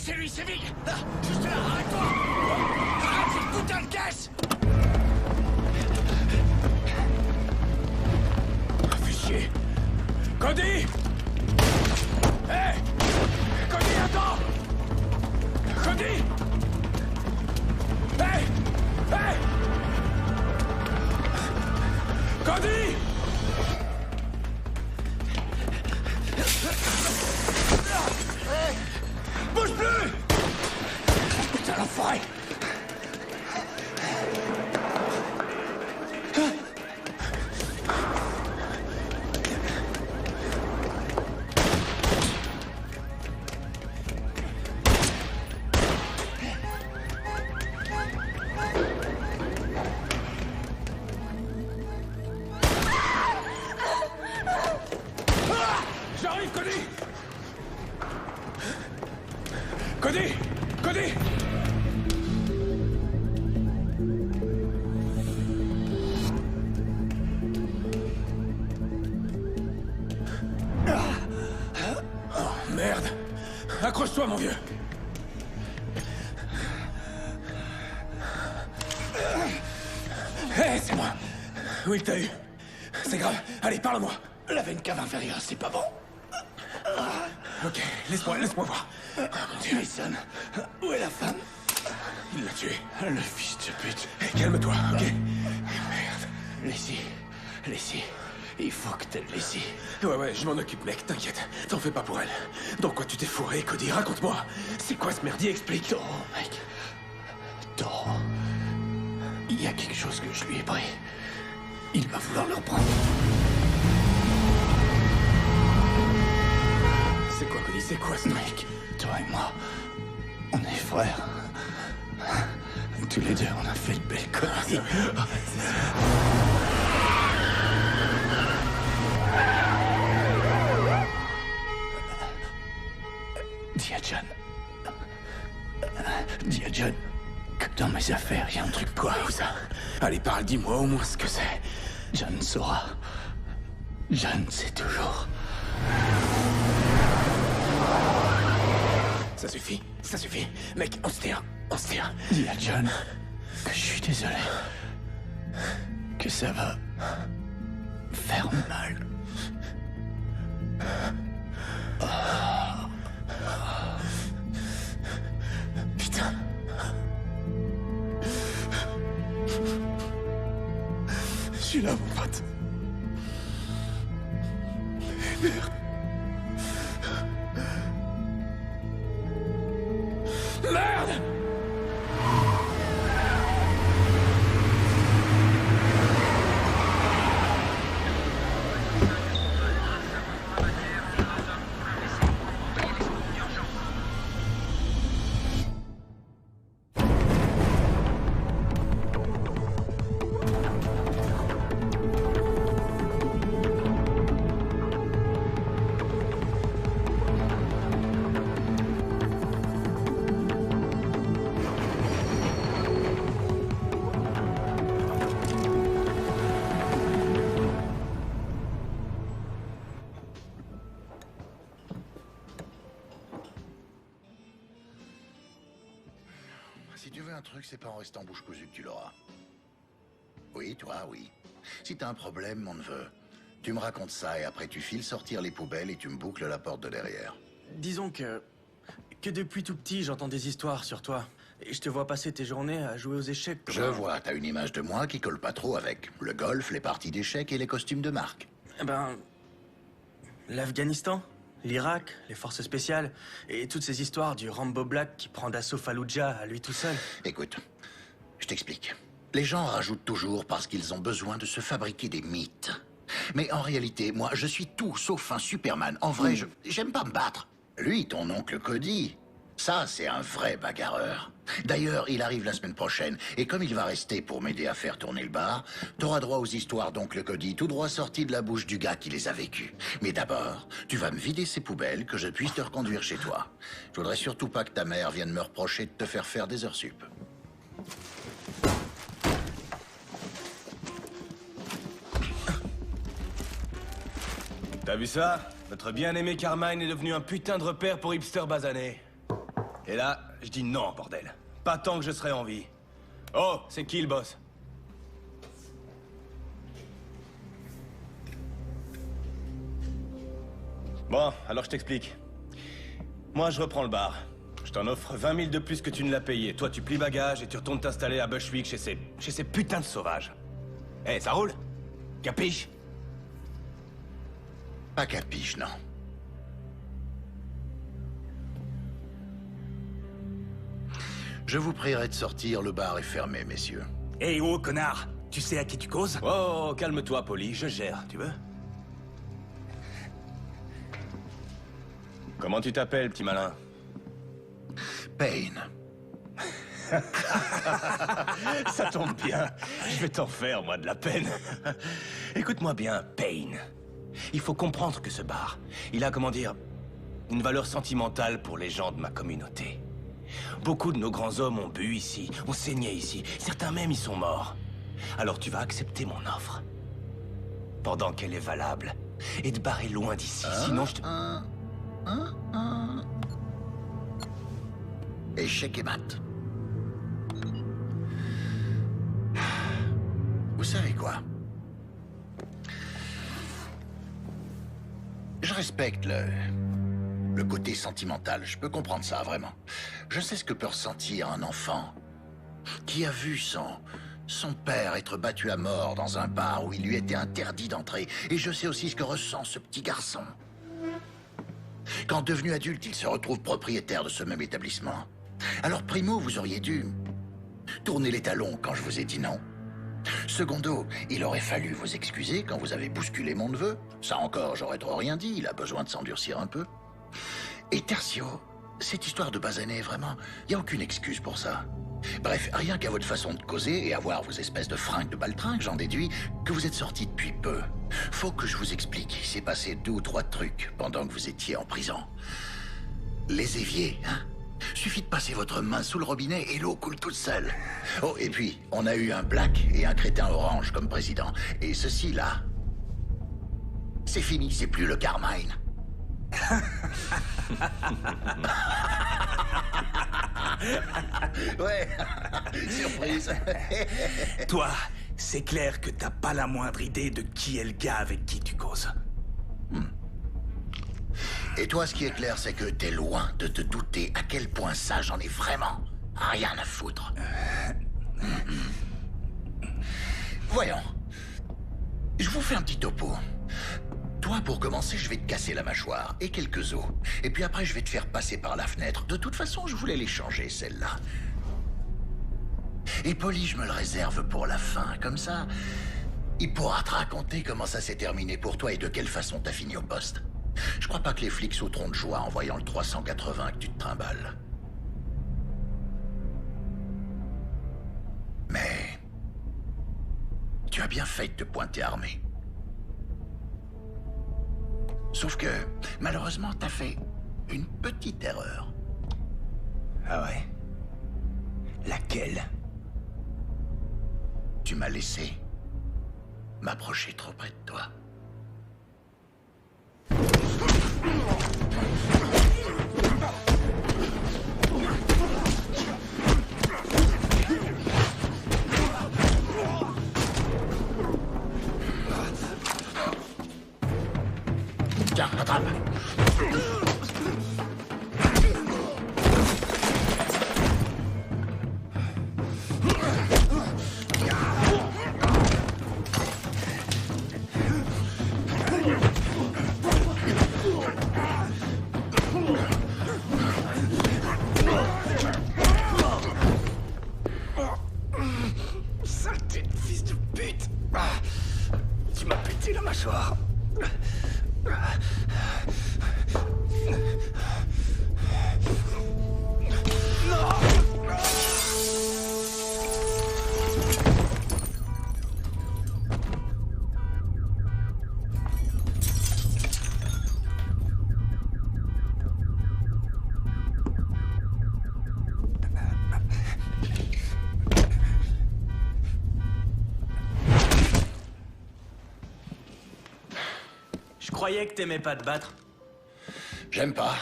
c'est lui, c'est Vig. Là, juste là, arrête-toi. Arrête cette putain de caisse. Fais chier. Cody! Hé! Cody, attends! Cody! Hé! Hé! Cody! Bouge plus! Putain, l'enfoiré! J'arrive, Cody! Cody! Cody! Oh, merde! Accroche-toi, mon vieux! Hé, c'est moi! Oui, t'as eu. C'est grave. Allez, parle-moi. La veine cave inférieure, c'est pas bon. Ok, laisse-moi voir. Oh, mon Dieu. Mason, où est la femme? Il l'a tué. Le fils de pute. Hey, calme-toi, ok? Merde. Laissez. Il faut que t'aies laissé. Ouais, je m'en occupe, mec, t'inquiète. T'en fais pas pour elle. Dans quoi tu t'es fourré, Cody? Raconte-moi. C'est quoi ce merdier? Explique. Toro, mec. Toro. Il y a quelque chose que je lui ai pris. Il va vouloir le reprendre. C'est quoi, Cody? C'est quoi ce truc? Mec, toi et moi, on est frères. Tous les deux, on a fait de belles conneries. Dis à John que dans mes affaires, il y a un truc. Quoi, où ça? Allez, parle, dis-moi au moins ce que c'est. John saura. John sait toujours. Ça suffit. Mec, on se tire. Dis à John que je suis désolé. Que ça va faire mal. Putain. Je suis là, mon pote. Merde. Merde! Si tu veux un truc, c'est pas en restant bouche cousue que tu l'auras. Oui, toi, oui. Si t'as un problème, mon neveu, tu me racontes ça et après tu files sortir les poubelles et tu me boucles la porte de derrière. Disons que depuis tout petit, j'entends des histoires sur toi. Et je te vois passer tes journées à jouer aux échecs. Je vois, t'as une image de moi qui colle pas trop avec le golf, les parties d'échecs et les costumes de marque. Eh ben... l'Afghanistan, l'Irak, les forces spéciales, et toutes ces histoires du Rambo Black qui prend d'assaut Fallujah à lui tout seul. Écoute, je t'explique. Les gens rajoutent toujours parce qu'ils ont besoin de se fabriquer des mythes. Mais en réalité, moi, je suis tout sauf un Superman. En vrai, j'aime pas me battre. Lui, ton oncle Cody, ça, c'est un vrai bagarreur. D'ailleurs, il arrive la semaine prochaine, et comme il va rester pour m'aider à faire tourner le bar, t'auras droit aux histoires d'oncle Cody, tout droit sorties de la bouche du gars qui les a vécues. Mais d'abord, tu vas me vider ces poubelles, que je puisse te reconduire chez toi. Je voudrais surtout pas que ta mère vienne me reprocher de te faire des heures sup. T'as vu ça? Notre bien-aimé Carmine est devenu un putain de repère pour hipster basané. Et là, je dis non, bordel. Pas tant que je serai en vie. Oh, c'est qui le boss? Bon, alors je t'explique. Moi, je reprends le bar. Je t'en offre 20 000 de plus que tu ne l'as payé. Toi, tu plies bagages et tu retournes t'installer à Bushwick chez ces putains de sauvages. Eh, ça roule? Capiche? Pas capiche, non. Je vous prierai de sortir, le bar est fermé, messieurs. Hé, oh, connard! Tu sais à qui tu causes? Oh, calme-toi, Polly, je gère, tu veux? Comment tu t'appelles, petit malin? Payne. Ça tombe bien. Je vais t'en faire, moi, de la peine. Écoute-moi bien, Payne. Il faut comprendre que ce bar, il a, comment dire, une valeur sentimentale pour les gens de ma communauté. Beaucoup de nos grands hommes ont bu ici, ont saigné ici. Certains même y sont morts. Alors tu vas accepter mon offre. Pendant qu'elle est valable. Et te barrer loin d'ici, sinon je te... Échec et mat. Vous savez quoi? Je respecte le côté sentimental. Je peux comprendre ça, vraiment. Je sais ce que peut ressentir un enfant qui a vu son père être battu à mort dans un bar où il lui était interdit d'entrer. Et je sais aussi ce que ressent ce petit garçon quand, devenu adulte, il se retrouve propriétaire de ce même établissement. Alors, primo, vous auriez dû tourner les talons quand je vous ai dit non. Secondo, il aurait fallu vous excuser quand vous avez bousculé mon neveu. Ça encore, j'aurais trop rien dit, il a besoin de s'endurcir un peu. Et tertio, cette histoire de basané, vraiment, il n'y a aucune excuse pour ça. Bref, rien qu'à votre façon de causer et à voir vos espèces de fringues de baltringue, j'en déduis que vous êtes sortis depuis peu. Faut que je vous explique, il s'est passé 2 ou 3 trucs pendant que vous étiez en prison. Les éviers, hein? Suffit de passer votre main sous le robinet et l'eau coule toute seule. Oh, et puis, on a eu un black et un crétin orange comme président. Et ceci, là, c'est fini, c'est plus le Carmine. Ouais, surprise. Toi, c'est clair que t'as pas la moindre idée de qui est le gars avec qui tu causes. Et toi, ce qui est clair, c'est que t'es loin de te douter à quel point ça, j'en ai vraiment rien à foutre. Voyons. Je vous fais un petit topo. Toi, pour commencer, je vais te casser la mâchoire et quelques os. Et puis après, je vais te faire passer par la fenêtre. De toute façon, je voulais les changer, celle-là. Et Polly, je me le réserve pour la fin. Comme ça, il pourra te raconter comment ça s'est terminé pour toi et de quelle façon t'as fini au poste. Je crois pas que les flics sauteront de joie en voyant le 380 que tu te trimbales. Mais... tu as bien fait de te pointer armé. Sauf que, malheureusement, t'as fait une petite erreur. Ah ouais? Laquelle? Tu m'as laissé m'approcher trop près de toi. Tiens, attrape. Saleté de fils de pute! Tu m'as pété la mâchoire. Je croyais que t'aimais pas te battre. J'aime pas.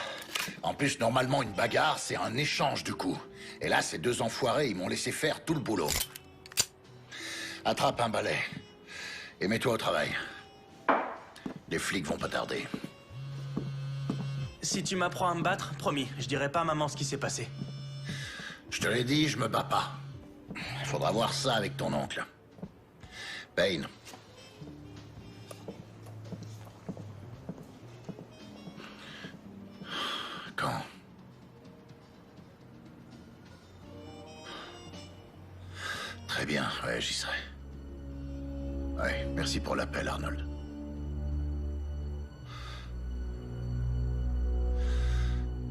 En plus, normalement, une bagarre, c'est un échange de coups. Et là, ces deux enfoirés, ils m'ont laissé faire tout le boulot. Attrape un balai. Et mets-toi au travail. Les flics vont pas tarder. Si tu m'apprends à me battre, promis, je dirai pas à maman ce qui s'est passé. Je te l'ai dit, je me bats pas. Faudra voir ça avec ton oncle. Payne. Quand? Très bien, ouais, j'y serai. Ouais, merci pour l'appel, Arnold.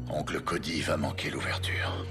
Oncle Cody va manquer l'ouverture.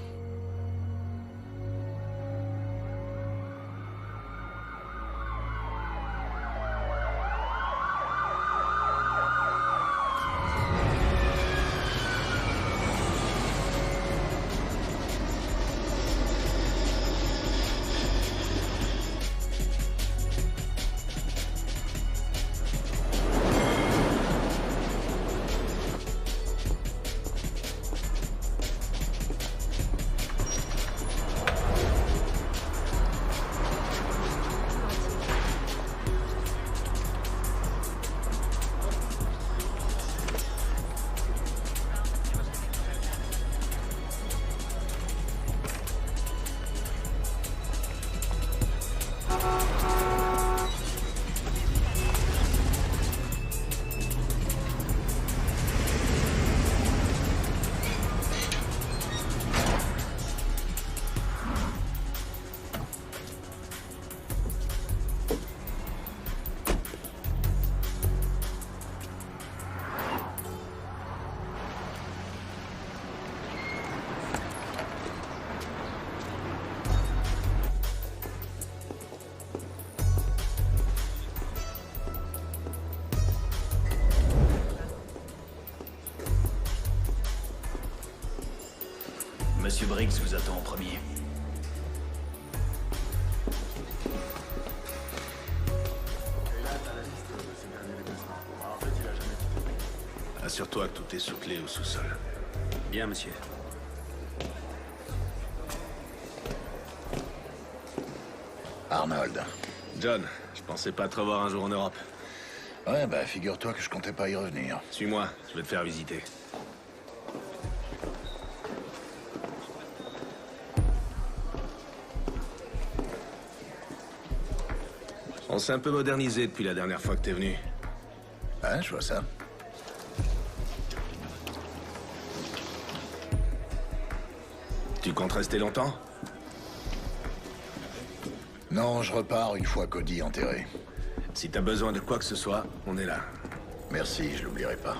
Monsieur Briggs vous attend en premier. Assure-toi que tout est sous clé au sous-sol. Bien, monsieur. Arnold. John, je pensais pas te revoir un jour en Europe. Ouais, bah, figure-toi que je comptais pas y revenir. Suis-moi, je vais te faire visiter. On s'est un peu modernisé depuis la dernière fois que t'es venu. Ouais, je vois ça. Tu comptes rester longtemps? Non, je repars une fois Cody enterré. Si t'as besoin de quoi que ce soit, on est là. Merci, je l'oublierai pas.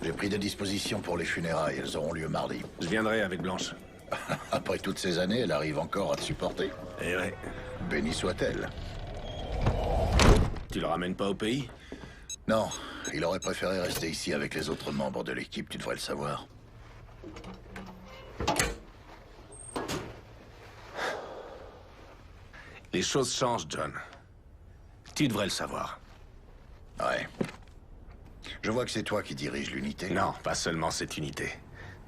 J'ai pris des dispositions pour les funérailles, elles auront lieu mardi. Je viendrai avec Blanche. Après toutes ces années, elle arrive encore à te supporter. Eh ouais. Bénie soit-elle. Tu le ramènes pas au pays? Non, il aurait préféré rester ici avec les autres membres de l'équipe, tu devrais le savoir. Les choses changent, John. Tu devrais le savoir. Ouais. Je vois que c'est toi qui diriges l'unité. Non, pas seulement cette unité.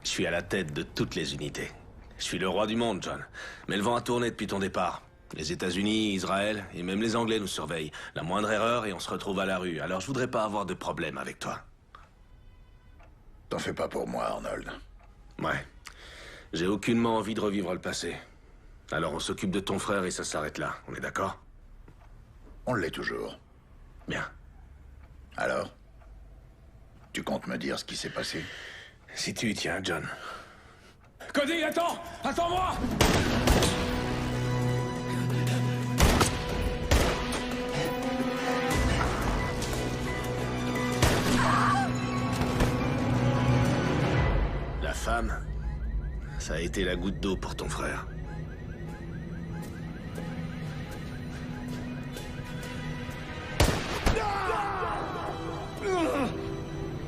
Je suis à la tête de toutes les unités. Je suis le roi du monde, John. Mais le vent a tourné depuis ton départ. Les États-Unis, Israël et même les Anglais nous surveillent. La moindre erreur et on se retrouve à la rue. Alors je voudrais pas avoir de problème avec toi. T'en fais pas pour moi, Arnold. Ouais. J'ai aucunement envie de revivre le passé. Alors on s'occupe de ton frère et ça s'arrête là. On est d'accord? On l'est toujours. Bien. Alors? Tu comptes me dire ce qui s'est passé? Si tu y tiens, John. Cody, attends! Attends-moi! La femme, ça a été la goutte d'eau pour ton frère.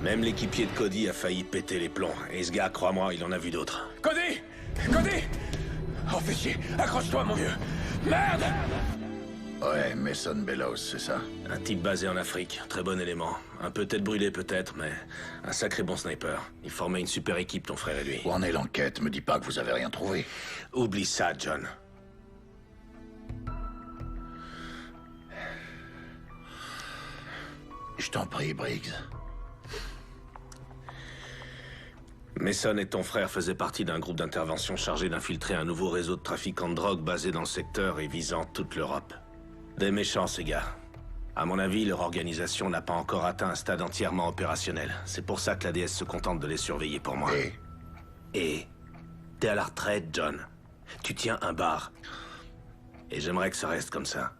Même l'équipier de Cody a failli péter les plombs. Et ce gars, crois-moi, il en a vu d'autres. Cody! Cody! Oh, fais chier! Accroche-toi, mon vieux! Merde! Ouais, Mason Bellows, c'est ça? Un type basé en Afrique, très bon élément. Un peu tête brûlée peut-être, mais un sacré bon sniper. Il formait une super équipe, ton frère et lui. Où en est l'enquête? Me dis pas que vous avez rien trouvé. Oublie ça, John. Je t'en prie, Briggs. Mason et ton frère faisaient partie d'un groupe d'intervention chargé d'infiltrer un nouveau réseau de trafiquants de drogue basé dans le secteur et visant toute l'Europe. Des méchants, ces gars. À mon avis, leur organisation n'a pas encore atteint un stade entièrement opérationnel. C'est pour ça que l'ADS se contente de les surveiller pour moi. Et t'es à la retraite, John. Tu tiens un bar. Et j'aimerais que ça reste comme ça.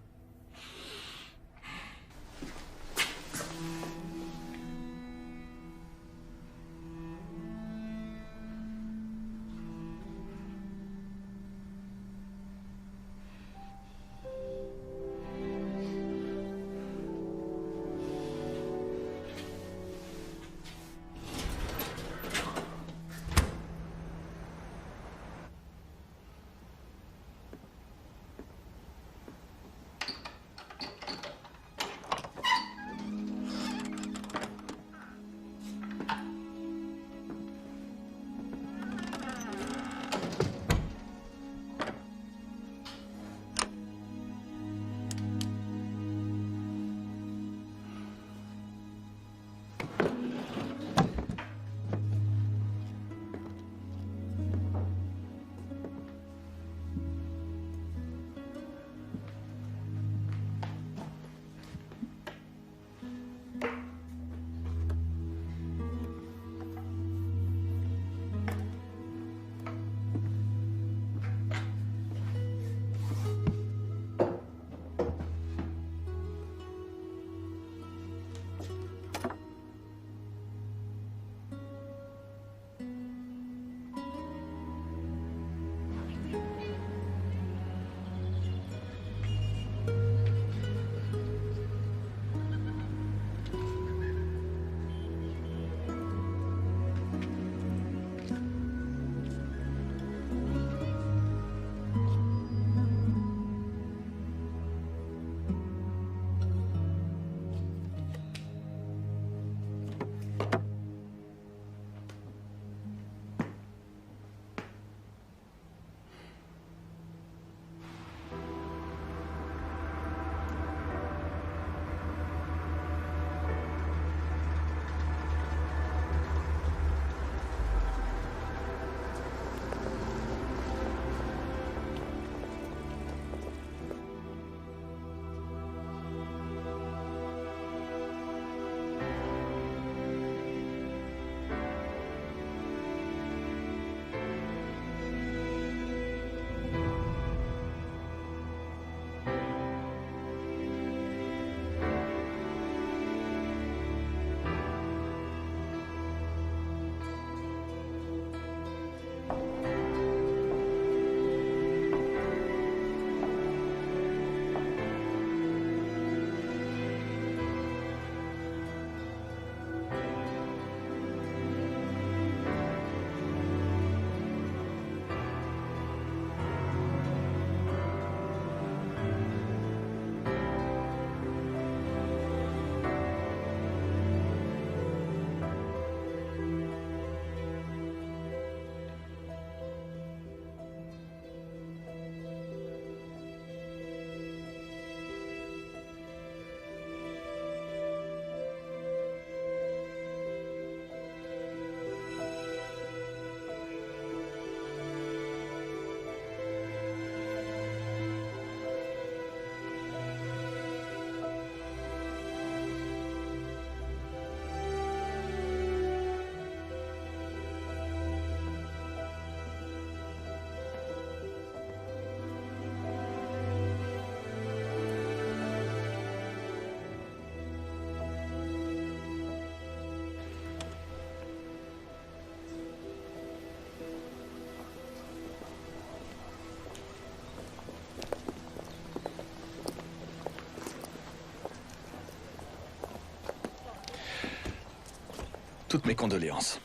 Toutes mes condoléances.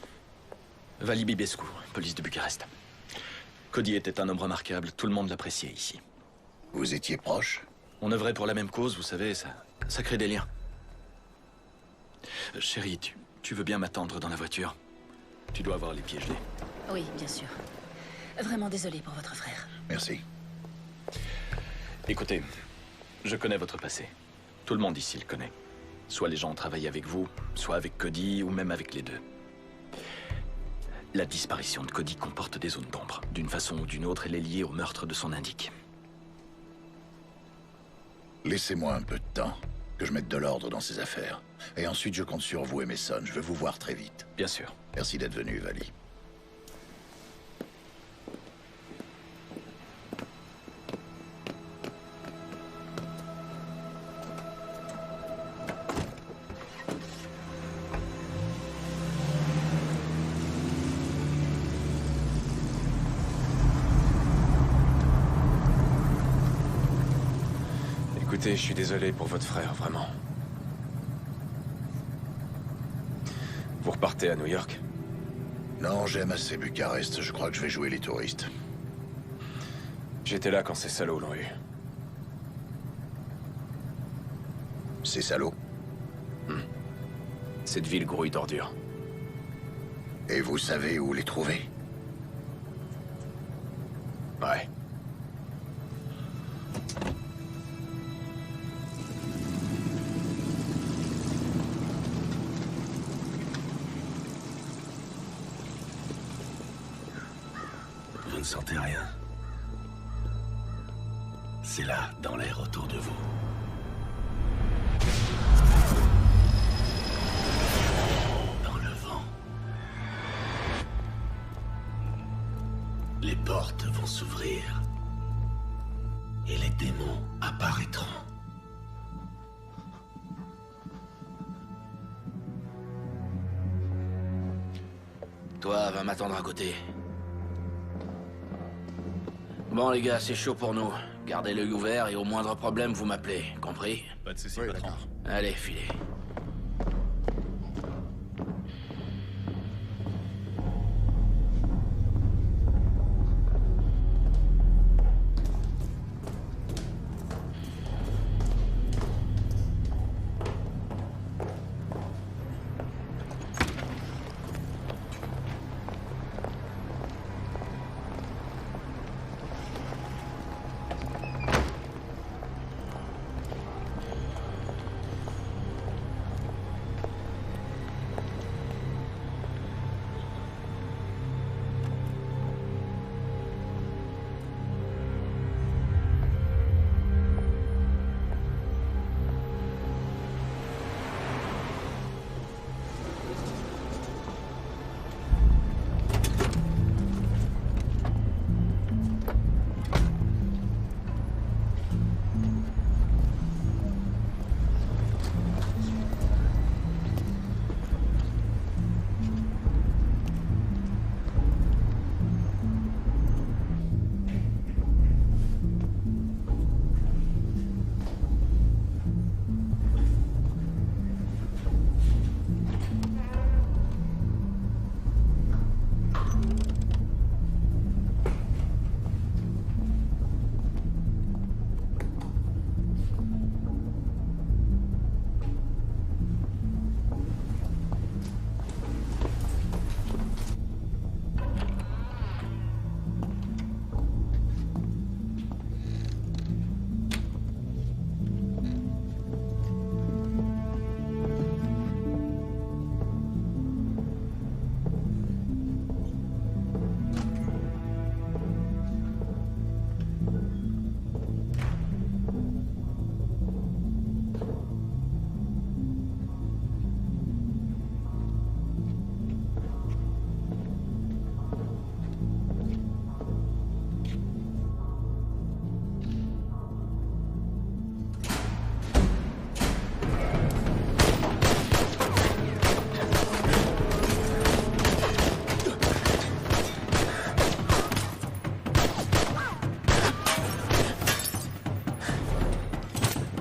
Vali Bibescu, police de Bucarest. Cody était un homme remarquable, tout le monde l'appréciait ici. Vous étiez proche? On œuvrait pour la même cause, vous savez, ça crée des liens. Chérie, tu veux bien m'attendre dans la voiture? Tu dois avoir les pieds gelés. Oui, bien sûr. Vraiment désolé pour votre frère. Merci. Écoutez, je connais votre passé. Tout le monde ici le connaît. Soit les gens ont travaillé avec vous, soit avec Cody, ou même avec les deux. La disparition de Cody comporte des zones d'ombre. D'une façon ou d'une autre, elle est liée au meurtre de son indique. Laissez-moi un peu de temps, que je mette de l'ordre dans ces affaires. Et ensuite, je compte sur vous et Mason. Je veux vous voir très vite. Bien sûr. Merci d'être venu, Vali. Écoutez, je suis désolé pour votre frère, vraiment. Vous repartez à New York? Non, j'aime assez Bucarest. Je crois que je vais jouer les touristes. J'étais là quand ces salauds l'ont eu. Ces salauds. Cette ville grouille d'ordures. Et vous savez où les trouver? Ouais. Vous ne sentez rien? C'est là, dans l'air autour de vous. Dans le vent. Les portes vont s'ouvrir. Et les démons apparaîtront. Toi, va m'attendre à côté. Bon les gars, c'est chaud pour nous. Gardez l'œil ouvert et au moindre problème, vous m'appelez. Compris? Pas de soucis, Oui, patron. d'accord. Allez, filez.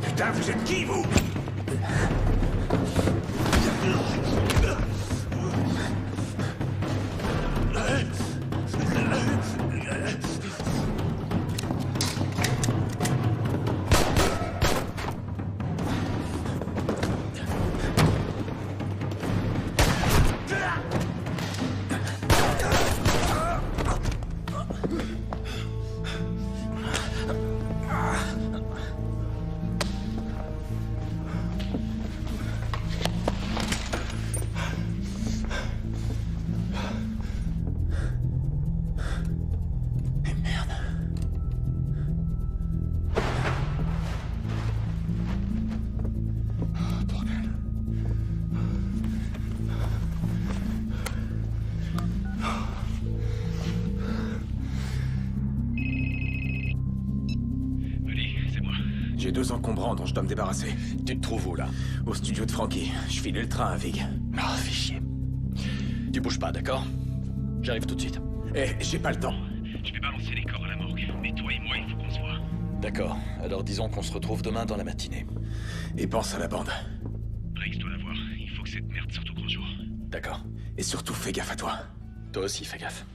Putain, vous êtes qui, vous? J'ai 2 encombrants dont je dois me débarrasser. Tu te trouves où, là? Au studio de Frankie. Je file le train à Vig. Ah, fais chier. Tu bouges pas, d'accord? J'arrive tout de suite. Eh, j'ai pas le temps. Je vais balancer les corps à la morgue. Mais toi et moi, il faut qu'on se voit. D'accord, alors disons qu'on se retrouve demain dans la matinée. Et pense à la bande. Rex doit la voir. Il faut que cette merde sorte au grand jour. D'accord. Et surtout, fais gaffe à toi. Toi aussi, fais gaffe.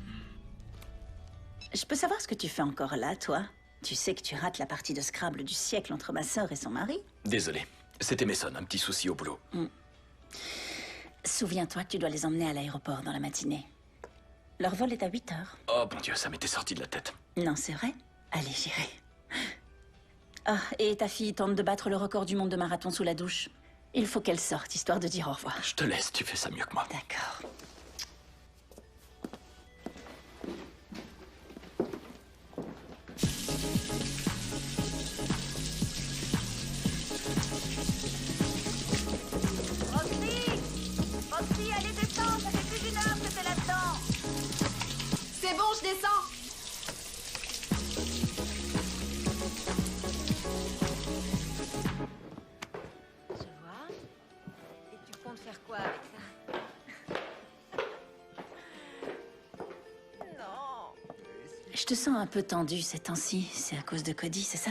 Je peux savoir ce que tu fais encore là, toi? Tu sais que tu rates la partie de Scrabble du siècle entre ma sœur et son mari? Désolé. C'était Mason, un petit souci au boulot. Souviens-toi que tu dois les emmener à l'aéroport dans la matinée. Leur vol est à 8 heures. Oh mon Dieu, ça m'était sorti de la tête. Non, c'est vrai? Allez, j'irai. Ah, et ta fille tente de battre le record du monde de marathon sous la douche. Il faut qu'elle sorte, histoire de dire au revoir. Je te laisse, tu fais ça mieux que moi. D'accord. Roxy, allez descendre, ça fait plus d'1 heure que t'es là-dedans. C'est bon, je descends. Je vois. Et tu comptes faire quoi avec ça? Non. Je te sens un peu tendue ces temps-ci. C'est à cause de Cody, c'est ça?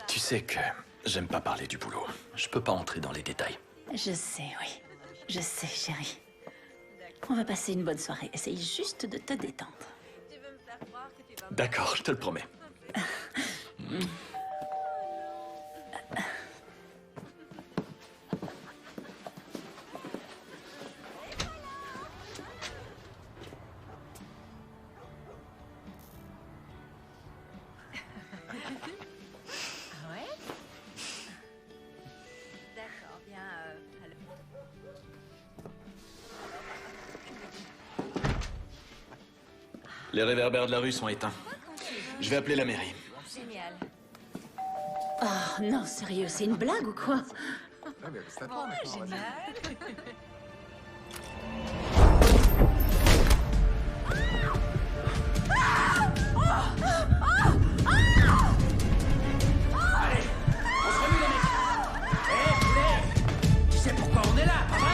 Tu sais que j'aime pas parler du boulot. Je peux pas entrer dans les détails. Je sais, oui. Je sais, chérie. On va passer une bonne soirée. Essaye juste de te détendre. Tu veux me faire croire que tu vas... D'accord, je te le promets. Ah ouais? D'accord, bien, alors... Les réverbères de la rue sont éteints. Je vais appeler la mairie. Génial. Oh non, sérieux, c'est une blague ou quoi? Génial. Tu sais pourquoi on est là, pas vrai?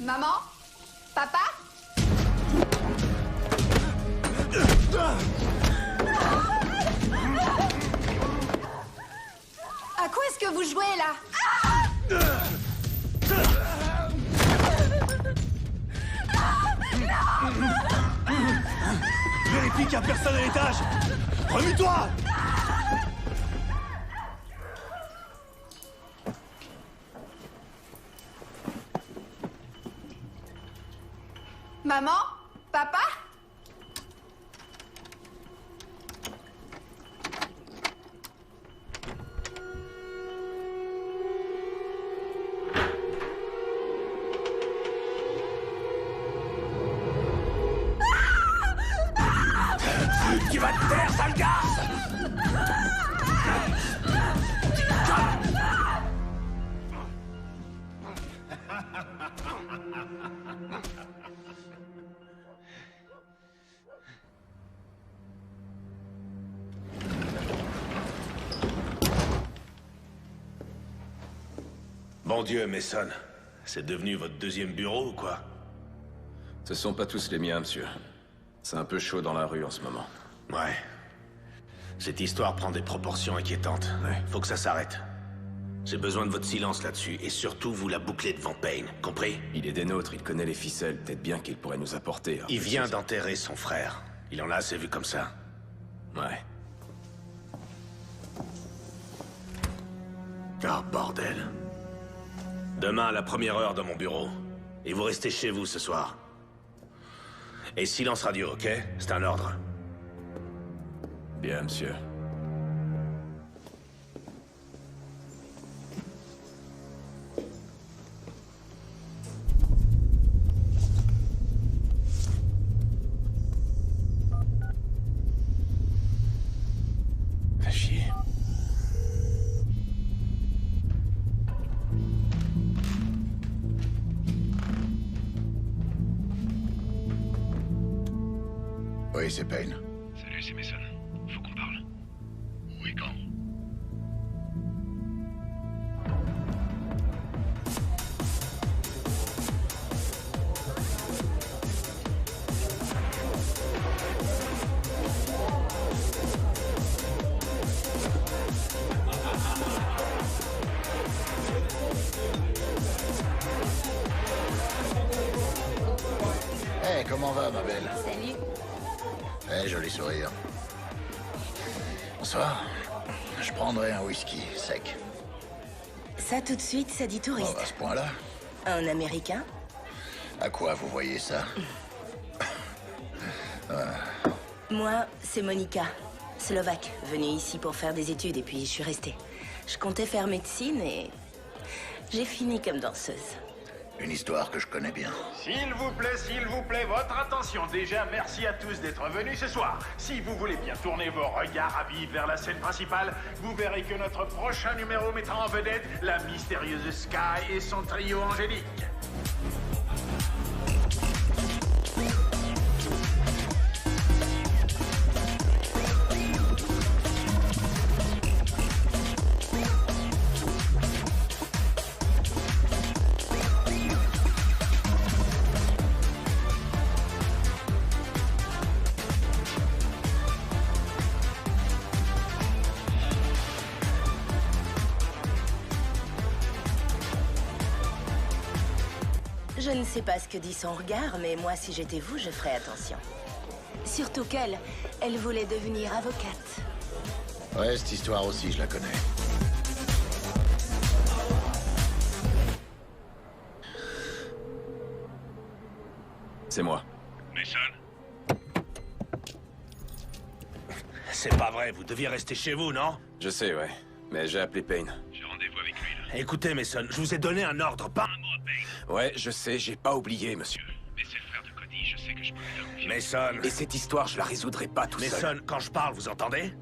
Maman? Papa? À quoi est-ce que vous jouez là? Vérifie qu'il y a personne à l'étage. Remue-toi. Maman? Papa? Tu vas te taire, sale garce! Bon Dieu, Mason. C'est devenu votre deuxième bureau ou quoi? Ce sont pas tous les miens, monsieur. C'est un peu chaud dans la rue en ce moment. Ouais. Cette histoire prend des proportions inquiétantes. Ouais. Faut que ça s'arrête. J'ai besoin de votre silence là-dessus, et surtout vous la bouclez devant Payne, compris? Il est des nôtres, il connaît les ficelles. Peut-être bien qu'il pourrait nous apporter. Il vient d'enterrer son frère. Il en a assez vu comme ça. Ouais. Ah, bordel. Demain à la première heure dans mon bureau. Et vous restez chez vous ce soir. Et silence radio, ok? C'est un ordre. Bien, monsieur. Oui, c'est Payne. Salut, c'est Mason. Faut qu'on parle. Où et quand? Hey, comment va, ma belle? Salut. Eh, joli sourire. Bonsoir. Je prendrai un whisky sec. Ça, tout de suite, ça dit Oh, touriste. à ce point-là? Un Américain? À quoi vous voyez ça? Moi, c'est Monica, slovaque, venue ici pour faire des études et puis je suis restée. Je comptais faire médecine et j'ai fini comme danseuse. Une histoire que je connais bien. S'il vous plaît, votre attention. Déjà, merci à tous d'être venus ce soir. Si vous voulez bien tourner vos regards avides vers la scène principale, vous verrez que notre prochain numéro mettra en vedette la mystérieuse Sky et son trio angélique. Je ne sais pas ce que dit son regard, mais moi, si j'étais vous, je ferais attention. Surtout qu'elle, elle voulait devenir avocate. Ouais, cette histoire aussi, je la connais. C'est moi. Mason? C'est pas vrai, vous deviez rester chez vous, non? Je sais, ouais. Mais j'ai appelé Payne. J'ai rendez-vous avec lui, là. Écoutez, Mason, je vous ai donné un ordre, pas... Un mot à Payne. Ouais, je sais, j'ai pas oublié, monsieur. Mais c'est le frère de Cody, je sais que je peux lui faire confiance. Mason... Et cette histoire, je la résoudrai pas tout seul. Mason, quand je parle, vous entendez?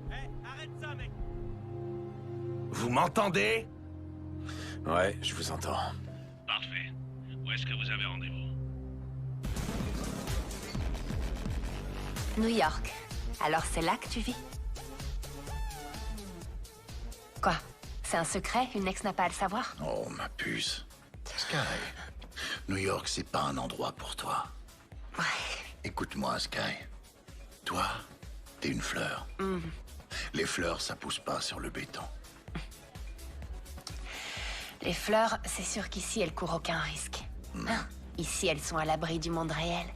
Vous m'entendez? Ouais, je vous entends. Parfait. Où est-ce que vous avez rendez-vous? New York. Alors c'est là que tu vis? Quoi? C'est un secret? Une ex n'a pas à le savoir? Oh, ma puce. Sky, New York, c'est pas un endroit pour toi. Ouais. Écoute-moi, Sky. Toi, t'es une fleur. Les fleurs, ça pousse pas sur le béton. Les fleurs, c'est sûr qu'ici, elles courent aucun risque. Hein? Ici, elles sont à l'abri du monde réel.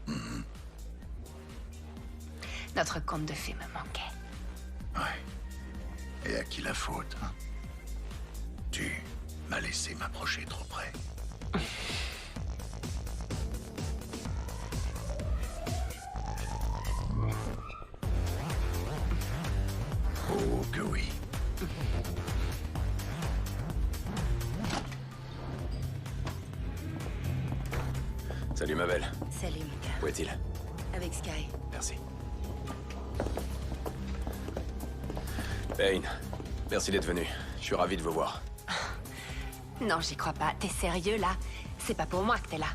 Notre conte de fées me manquait. Ouais. Et à qui la faute, hein? Tu m'as laissé m'approcher trop près. Oh, que oui. Salut, ma belle. Salut, Mika. Où est-il? Avec Sky. Merci. Payne, merci d'être venu. Je suis ravi de vous voir. Non, j'y crois pas. T'es sérieux, là? C'est pas pour moi que t'es là.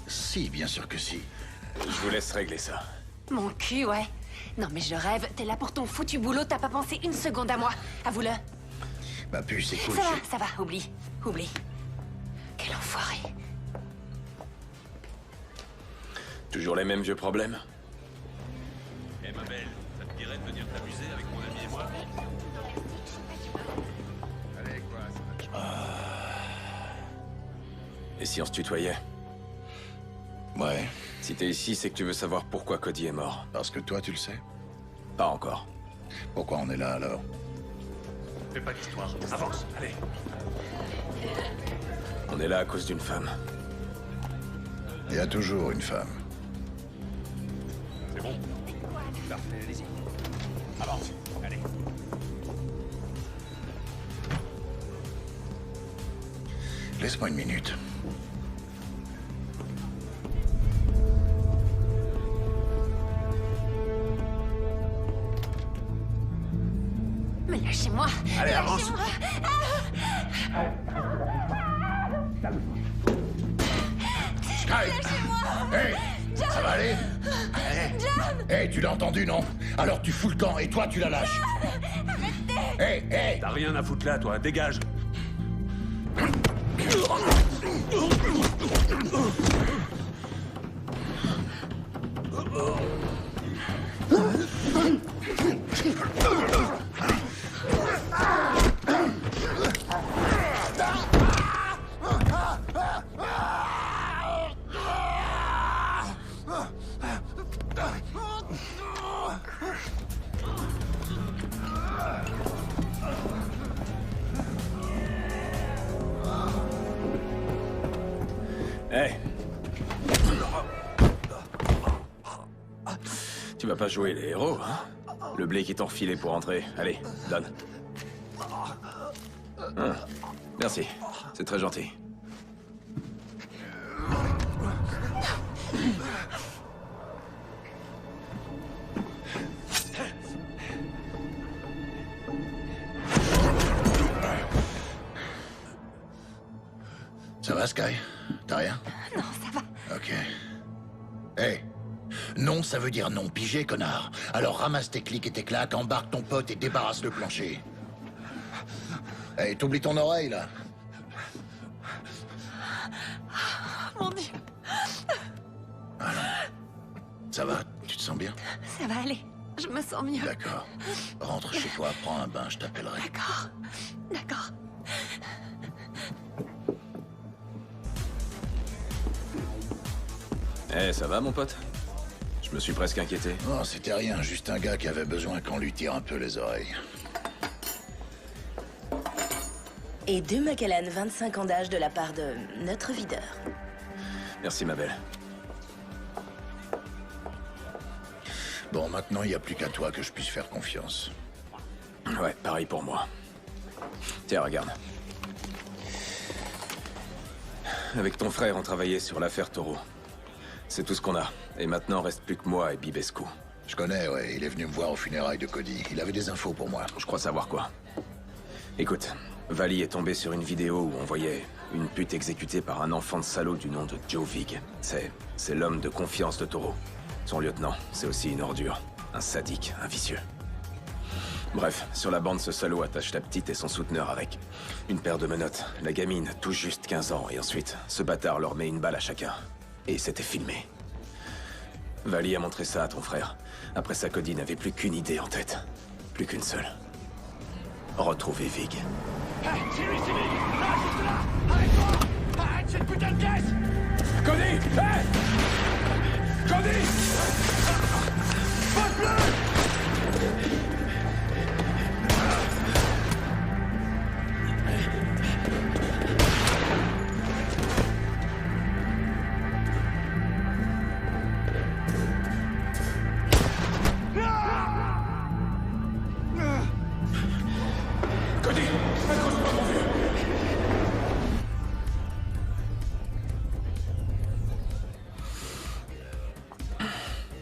Si, bien sûr que si. Je vous laisse régler ça. Mon cul, ouais. Non, mais je rêve. T'es là pour ton foutu boulot. T'as pas pensé une seconde à moi. Avoue-le. Ma puce, c'est cool. Ça va. Oublie. Oublie. Quel enfoiré. Toujours les mêmes vieux problèmes? Eh, ma belle, ça te dirait de venir t'amuser avec mon ami et moi? Allez, quoi, ça va. Et si on se tutoyait? Ouais, Si t'es ici, c'est que tu veux savoir pourquoi Cody est mort. parce que toi, tu le sais. Pas encore. Pourquoi on est là, alors? Fais pas d'histoire. Avance, allez. On est là à cause d'une femme. Il y a toujours une femme. C'est bon? Parfait, allez-y. Avance, allez. Laisse-moi une minute. Mais lâchez-moi. Allez, avance. Lâchez-moi. Sky! Hey! Ça va aller? Hé, tu l'as entendu, non? Alors tu fous le camp et toi tu la lâches. Hé. T'as rien à foutre là, toi, dégage. Hey. Tu vas pas jouer les héros, hein? Le blé qui t'ont refilé pour entrer. Allez, donne. Merci, c'est très gentil. Ça va, Sky? T'as rien? Non, ça va. Ok. Hé. Non, ça veut dire non, pigé, connard. Alors ramasse tes clics et tes claques, embarque ton pote et débarrasse le plancher. Hé, t'oublies ton oreille, là? Mon Dieu. Ça va? Tu te sens bien? Ça va aller. Je me sens mieux. D'accord. Rentre chez toi, prends un bain, je t'appellerai. D'accord. D'accord. Eh, ça va, mon pote? Je me suis presque inquiété. Non, c'était rien, juste un gars qui avait besoin qu'on lui tire un peu les oreilles. Et 2 Macallan, 25 ans d'âge de la part de notre videur. Merci, ma belle. Bon, maintenant, il n'y a plus qu'à toi que je puisse faire confiance. Ouais, pareil pour moi. Tiens, regarde. Avec ton frère, on travaillait sur l'affaire Taureau. C'est tout ce qu'on a. Et maintenant, reste plus que moi et Bibescu. Je connais, ouais. Il est venu me voir aux funérailles de Cody. Il avait des infos pour moi. Je crois savoir quoi. Écoute, Vali est tombé sur une vidéo où on voyait une pute exécutée par un enfant de salaud du nom de Joe Vig. C'est l'homme de confiance de Taureau. Son lieutenant, c'est aussi une ordure. Un sadique, un vicieux. Bref, sur la bande, ce salaud attache la petite et son souteneur avec une paire de menottes. La gamine, tout juste 15 ans. Et ensuite, ce bâtard leur met une balle à chacun. Et c'était filmé. Vali a montré ça à ton frère. Après ça, Cody n'avait plus qu'une idée en tête. Plus qu'une seule. Retrouver Vig. Hey, Jimmy, là, juste là. Arrête-toi. Arrête cette putain de caisse. Cody, hey. Cody. Vote bleu.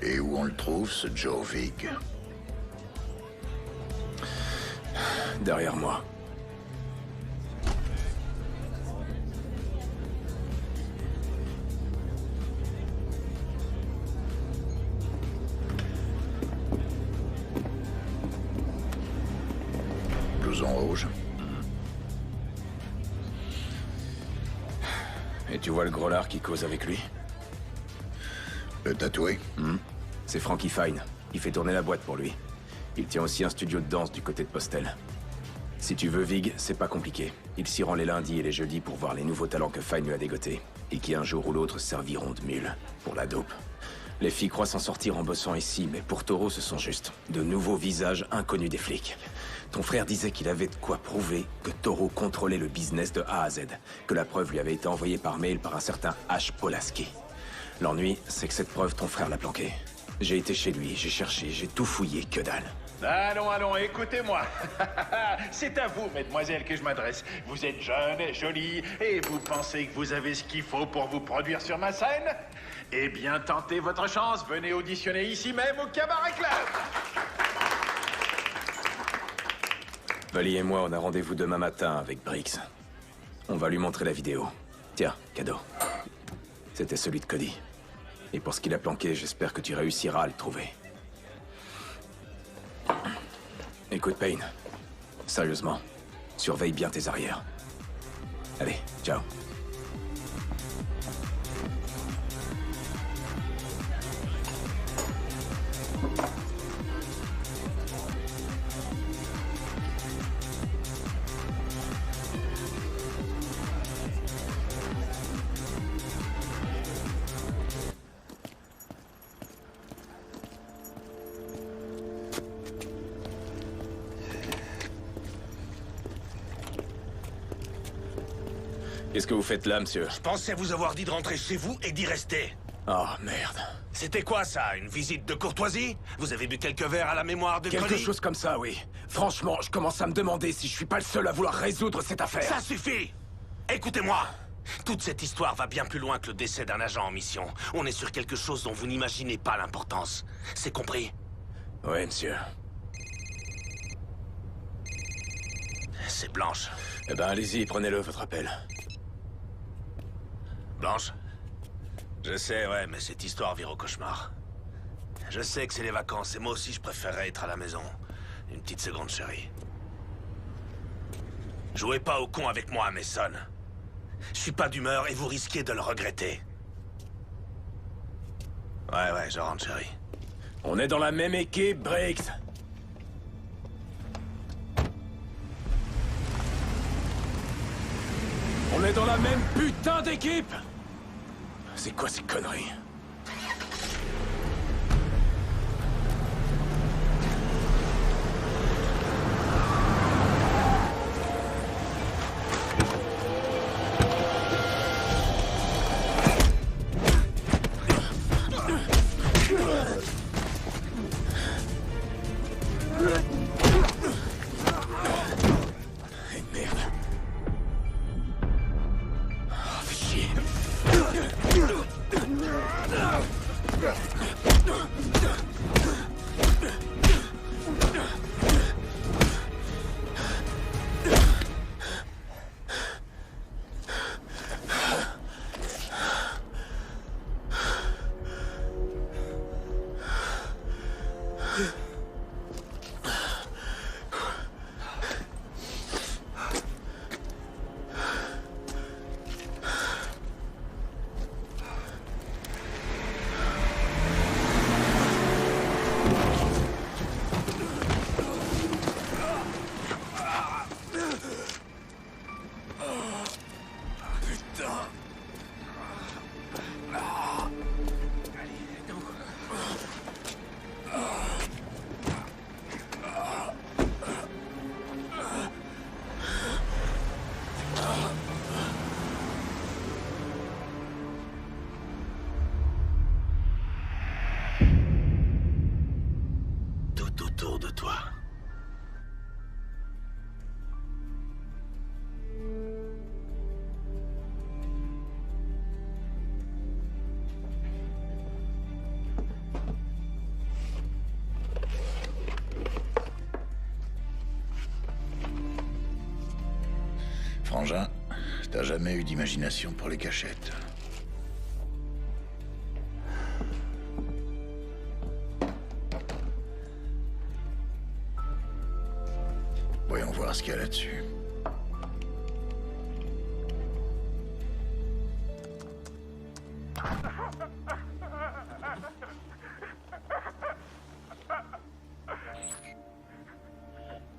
Et où on le trouve, ce Joe Vig? Derrière moi. Blouson rouge. Et tu vois le gros lard qui cause avec lui? Le tatoué? C'est Frankie Fine. Il fait tourner la boîte pour lui. Il tient aussi un studio de danse du côté de Postel. Si tu veux Vig, c'est pas compliqué. Il s'y rend les lundis et les jeudis pour voir les nouveaux talents que Fine lui a dégotés. Et qui un jour ou l'autre serviront de mule pour la dope. Les filles croient s'en sortir en bossant ici, mais pour Taureau, ce sont juste de nouveaux visages inconnus des flics. Ton frère disait qu'il avait de quoi prouver que Taureau contrôlait le business de A à Z. Que la preuve lui avait été envoyée par mail par un certain H. Polaski. L'ennui, c'est que cette preuve, ton frère l'a planquée. J'ai été chez lui, j'ai cherché, j'ai tout fouillé, que dalle. Allons, écoutez-moi. C'est à vous, mesdemoiselles, que je m'adresse. Vous êtes jeune, jolie, et vous pensez que vous avez ce qu'il faut pour vous produire sur ma scène? Eh bien, tentez votre chance. Venez auditionner ici même au Cabaret Club. Vali et moi, on a rendez-vous demain matin avec Briggs. On va lui montrer la vidéo. Tiens, cadeau. C'était celui de Cody. Et pour ce qu'il a planqué, j'espère que tu réussiras à le trouver. Écoute, Payne. Sérieusement, surveille bien tes arrières. Allez, ciao. Qu'est-ce que vous faites là, monsieur? Je pensais vous avoir dit de rentrer chez vous et d'y rester. Oh, merde. C'était quoi, ça? Une visite de courtoisie? Vous avez bu quelques verres à la mémoire de Quelque Cody? chose comme ça, oui. Franchement, je commence à me demander si je suis pas le seul à vouloir résoudre cette affaire. Ça suffit! Écoutez-moi! Toute cette histoire va bien plus loin que le décès d'un agent en mission. On est sur quelque chose dont vous n'imaginez pas l'importance. C'est compris? Oui, monsieur. C'est Blanche. Eh ben, allez-y, prenez-le, votre appel. Blanche? Je sais, ouais, mais cette histoire vire au cauchemar. Je sais que c'est les vacances, et moi aussi je préférerais être à la maison. Une petite seconde, chérie. Jouez pas au con avec moi, Mason. Je suis pas d'humeur et vous risquez de le regretter. Ouais, je rentre, chérie. On est dans la même équipe, Briggs. On est dans la même putain d'équipe! C'est quoi ces conneries? Autour de toi. Frangin, t'as jamais eu d'imagination pour les cachettes. Voyons voir ce qu'il y a là-dessus.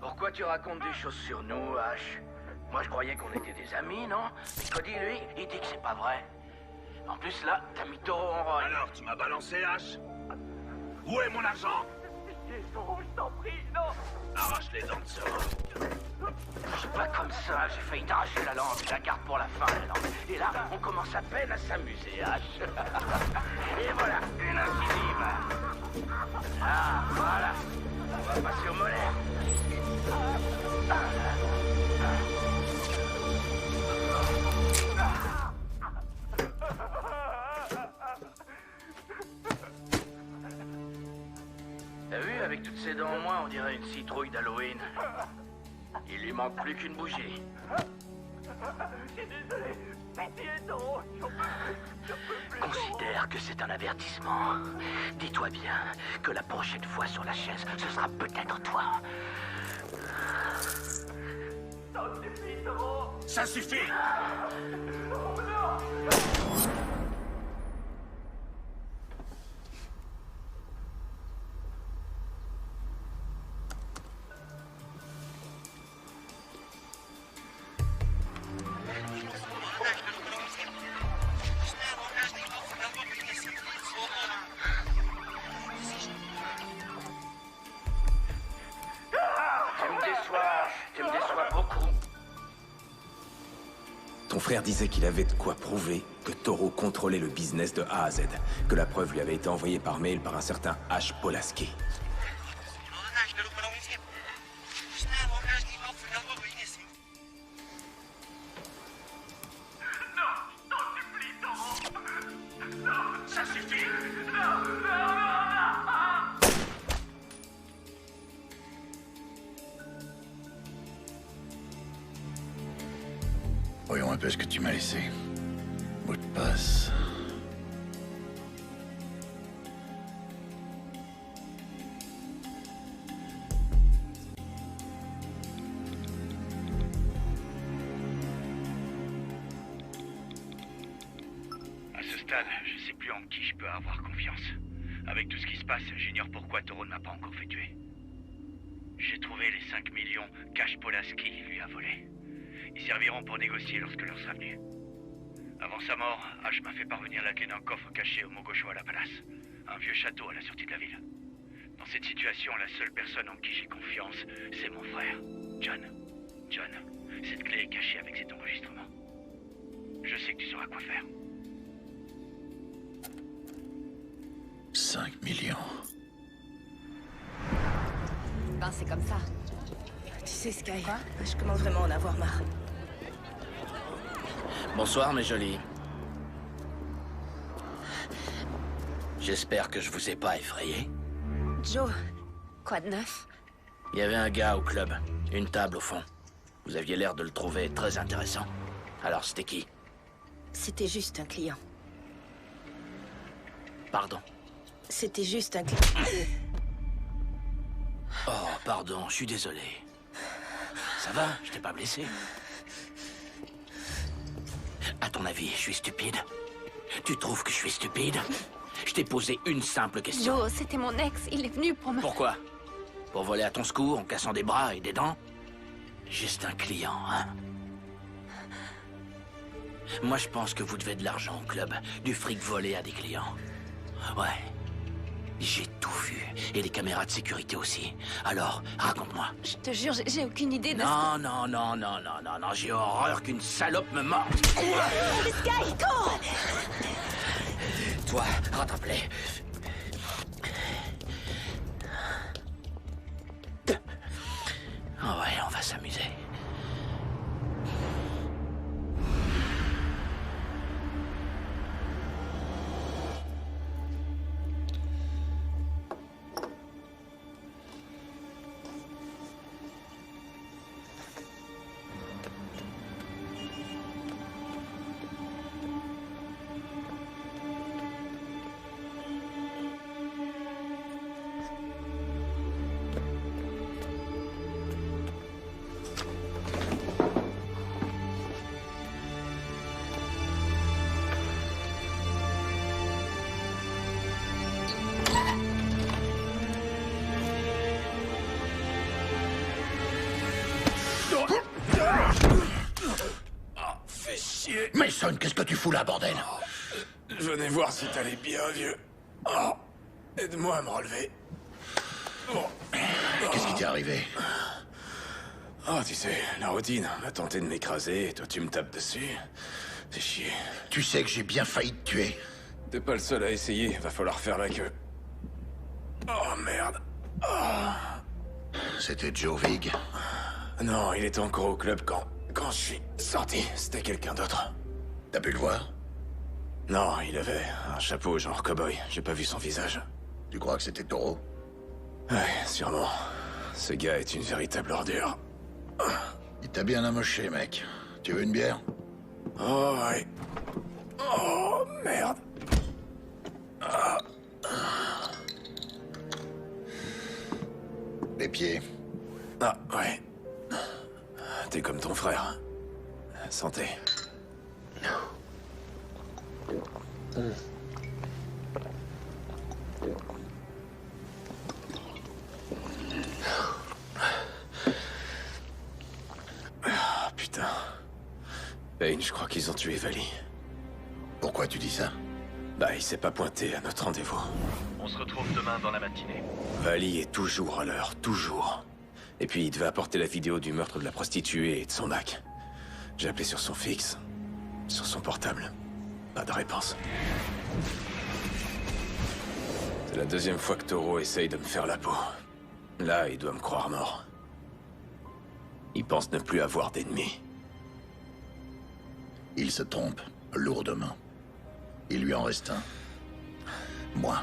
Pourquoi tu racontes des choses sur nous, Ash? Moi, je croyais qu'on était des amis, non? Mais Cody, lui, il dit que c'est pas vrai. En plus, là, t'as mis Taureau en rôle. Alors, tu m'as balancé, H? Où est mon argent? Je t'en prie, non! Arrache les dents de ce Je suis pas comme ça, j'ai failli t'arracher la lampe, je la garde pour la fin, la lampe. Et là, on commence à peine à s'amuser, H. Et voilà, une incisive. Ah, voilà. On va passer au molaire. T'as vu, avec toutes ces dents en moins, on dirait une citrouille d'Halloween. Il lui manque plus qu'une bougie. Je suis désolé. Pitié, Taureau. J'en peux plus. Considère que c'est un avertissement. Dis-toi bien que la prochaine fois sur la chaise, ce sera peut-être toi. Ça suffit! Tu me déçois beaucoup. Ton frère disait qu'il avait de quoi prouver que Toro contrôlait le business de A à Z, que la preuve lui avait été envoyée par mail par un certain H. Polaski. Ça suffit! Voyons un peu ce que tu m'as laissé. Mot de passe. À ce stade, je sais plus en qui je peux avoir confiance. Avec tout ce qui se passe, j'ignore pourquoi Toro ne m'a pas encore fait tuer. J'ai trouvé les 5 millions qu'H. Polaski lui a volés. Ils serviront pour négocier lorsque l'heure sera venue. Avant sa mort, H m'a fait parvenir la clé d'un coffre caché au Mogosho à la Palace. Un vieux château à la sortie de la ville. Dans cette situation, la seule personne en qui j'ai confiance, c'est mon frère, John. John, cette clé est cachée avec cet enregistrement. Je sais que tu sauras quoi faire. 5 millions. Ben, c'est comme ça. Tu sais, Sky, je commence vraiment à en avoir marre. Bonsoir, mes jolis. J'espère que je vous ai pas effrayé. Joe, quoi de neuf? Il y avait un gars au club, une table au fond. Vous aviez l'air de le trouver très intéressant. Alors, c'était qui? C'était juste un client. Pardon. C'était juste un client. Oh, pardon, je suis désolé. Ça va? Je t'ai pas blessé? À ton avis, je suis stupide? Tu trouves que je suis stupide? Je t'ai posé une simple question. Joe, c'était mon ex. Il est venu pour me... Pourquoi? Pour voler à ton secours en cassant des bras et des dents? Juste un client, hein? Moi, je pense que vous devez de l'argent au club. Du fric volé à des clients. Ouais. J'ai tout vu. Et les caméras de sécurité aussi. Alors, raconte-moi. Je te jure, j'ai aucune idée de... Non, non, non, non, non, non, non. J'ai horreur qu'une salope me morde. Sky, cours! Toi, rattrape-les. Ah ouais, on va s'amuser. Mason, qu'est-ce que tu fous là, bordel? Je venais voir si t'allais bien, vieux. Oh, aide-moi à me relever. Qu'est-ce qui t'est arrivé? Oh, tu sais, la routine. On a tenté de m'écraser et toi tu me tapes dessus. C'est chier. Tu sais que j'ai bien failli te tuer. T'es pas le seul à essayer, va falloir faire la queue. Oh, merde. C'était Joe Vig? Non, il était encore au club quand je suis sorti. C'était quelqu'un d'autre. T'as pu le voir? Non, il avait un chapeau genre cow-boy. J'ai pas vu son visage. Tu crois que c'était Toro? Ouais, sûrement. Ce gars est une véritable ordure. Il t'a bien amoché, mec. Tu veux une bière? Oh, ouais. Oh, merde. Les pieds. Ah, ouais. T'es comme ton frère. Santé. Ah, putain. Payne, je crois qu'ils ont tué Vali. Pourquoi tu dis ça? Bah, il s'est pas pointé à notre rendez-vous. On se retrouve demain dans la matinée. Vali est toujours à l'heure, toujours. Et puis, il devait apporter la vidéo du meurtre de la prostituée et de son Mac. J'ai appelé sur son fixe, sur son portable. Pas de réponse. C'est la deuxième fois que Toro essaye de me faire la peau. Là, il doit me croire mort. Il pense ne plus avoir d'ennemis. Il se trompe, lourdement. Il lui en reste un. Moi.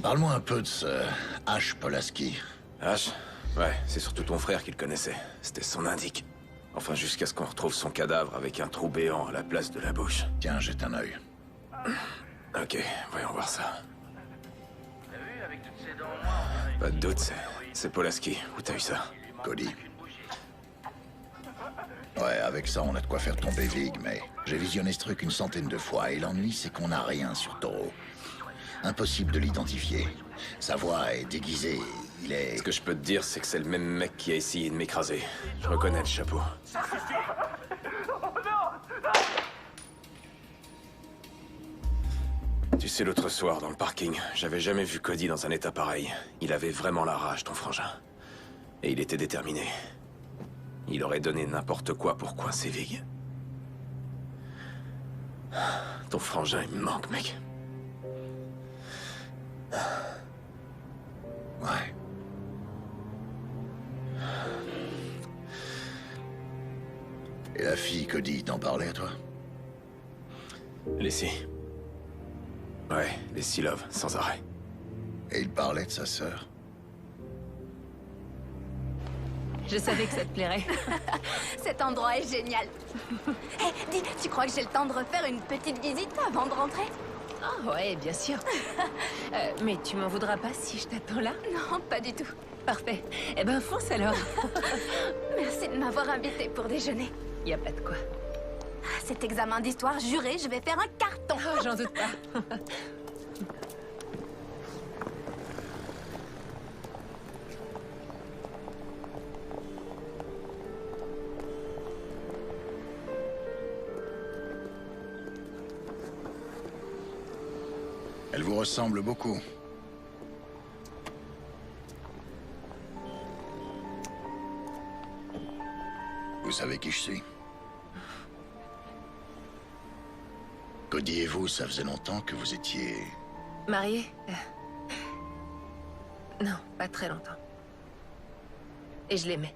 Parle-moi un peu de ce H. Polaski. H? Ouais, c'est surtout ton frère qui le connaissait. C'était son indique. Enfin, jusqu'à ce qu'on retrouve son cadavre avec un trou béant à la place de la bouche. Tiens, jette un œil. Ok, voyons voir ça. T'as vu, avec toutes ces dents en moins, on dirait Pas de doute, c'est Polaski. Où t'as eu ça? Cody. Ouais, avec ça, on a de quoi faire tomber Vig, mais j'ai visionné ce truc une centaine de fois, et l'ennui, c'est qu'on n'a rien sur Toro. Impossible de l'identifier. Sa voix est déguisée, il est... Ce que je peux te dire, c'est que c'est le même mec qui a essayé de m'écraser. Je reconnais le chapeau. Tu sais, l'autre soir, dans le parking, j'avais jamais vu Cody dans un état pareil. Il avait vraiment la rage, ton frangin. Et il était déterminé. Il aurait donné n'importe quoi pour coincer Vig. Ton frangin, il me manque, mec. Ouais. Et la fille, Cody, t'en parlait à toi? Leslie. Ouais, Leslie Love, sans arrêt. Et il parlait de sa sœur. Je savais que ça te plairait. Cet endroit est génial. Hé, dis, tu crois que j'ai le temps de refaire une petite visite avant de rentrer? Oh ouais, bien sûr. Mais tu m'en voudras pas si je t'attends là? Non, pas du tout. Parfait. Eh ben, fonce alors. Merci de m'avoir invité pour déjeuner. Y a pas de quoi. Cet examen d'histoire, juré, je vais faire un carton. Oh, j'en doute pas. Elle vous ressemble beaucoup. Vous savez qui je suis? Cody et vous, ça faisait longtemps que vous étiez... Mariée? Non, pas très longtemps. Et je l'aimais.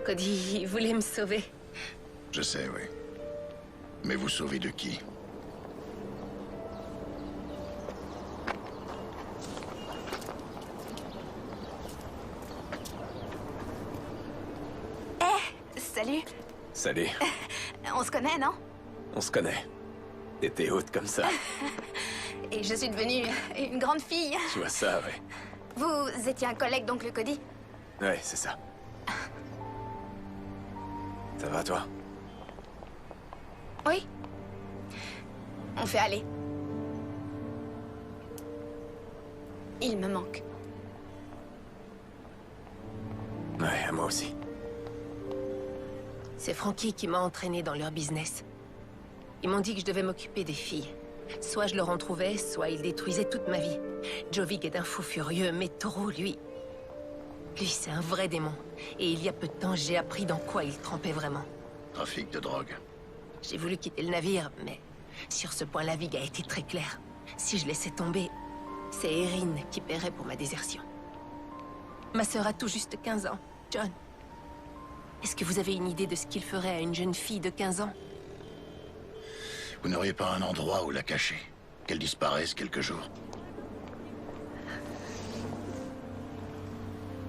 Cody, il voulait me sauver. Je sais, oui. Mais vous sauvez de qui? Salut. Salut. On se connaît, non? On se connaît. T'étais haute comme ça. Et je suis devenue une grande fille. Tu vois ça, ouais. Vous étiez un collègue d'oncle Cody? Ouais, c'est ça. Ça va, toi? Oui. On fait aller. Il me manque. Ouais, à moi aussi. C'est Frankie qui m'a entraîné dans leur business. Ils m'ont dit que je devais m'occuper des filles. Soit je leur en trouvais, soit ils détruisaient toute ma vie. Jovic est un fou furieux, mais Toro, lui, c'est un vrai démon. Et il y a peu de temps, j'ai appris dans quoi il trempait vraiment. Trafic de drogue. J'ai voulu quitter le navire, mais sur ce point, la Vig a été très claire. Si je laissais tomber, c'est Erin qui paierait pour ma désertion. Ma sœur a tout juste 15 ans, John. Est-ce que vous avez une idée de ce qu'il ferait à une jeune fille de 15 ans? Vous n'auriez pas un endroit où la cacher? Qu'elle disparaisse quelques jours?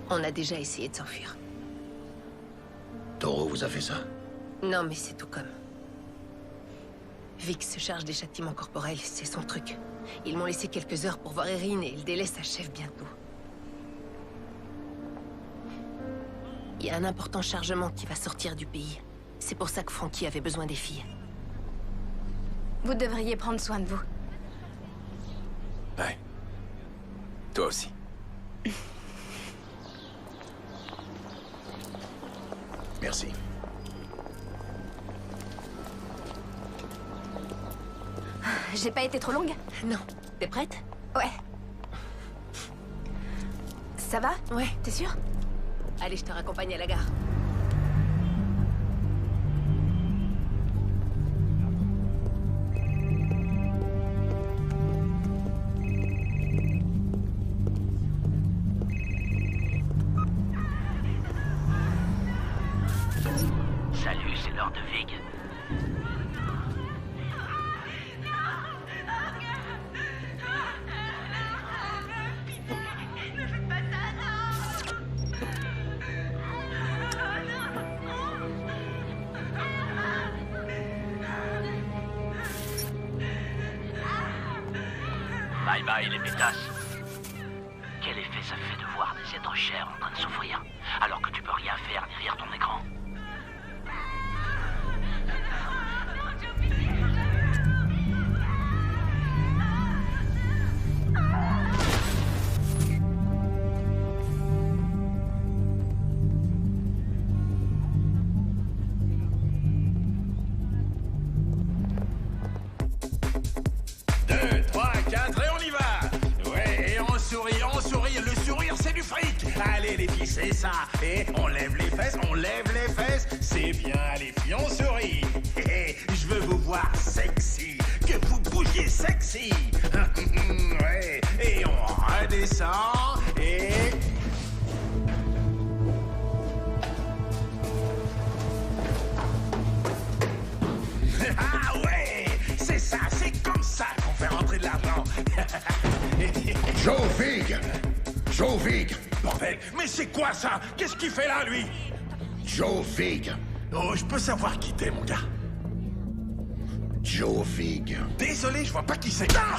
On a déjà essayé de s'enfuir. Toro vous a fait ça? Non, mais c'est tout comme. Vic se charge des châtiments corporels, c'est son truc. Ils m'ont laissé quelques heures pour voir Erin et le délai s'achève bientôt. Il y a un important chargement qui va sortir du pays. C'est pour ça que Frankie avait besoin des filles. Vous devriez prendre soin de vous. Ouais. Toi aussi. Merci. J'ai pas été trop longue? Non. T'es prête? Ouais. Ça va? Ouais. T'es sûre? Allez, je te raccompagne à la gare. Salut, c'est l'heure de Vig. Bye bye les pétasses. Quel effet ça fait de voir des êtres chers en train de souffrir, alors que tu peux rien faire derrière ton écran? Allez les filles, c'est ça. Et on lève les fesses, c'est bien les filles, on sourit. Je veux vous voir sexy, que vous bougiez sexy. Ouais. Et on redescend et... Ah ouais, c'est ça, c'est comme ça qu'on fait rentrer de l'argent. Joe Vig! Joe Vig! Bordel, mais c'est quoi ça? Qu'est-ce qu'il fait là, lui? Joe Vig! Oh, je peux savoir qui t'es, mon gars? Joe Vig. Désolé, je vois pas qui c'est. Ah!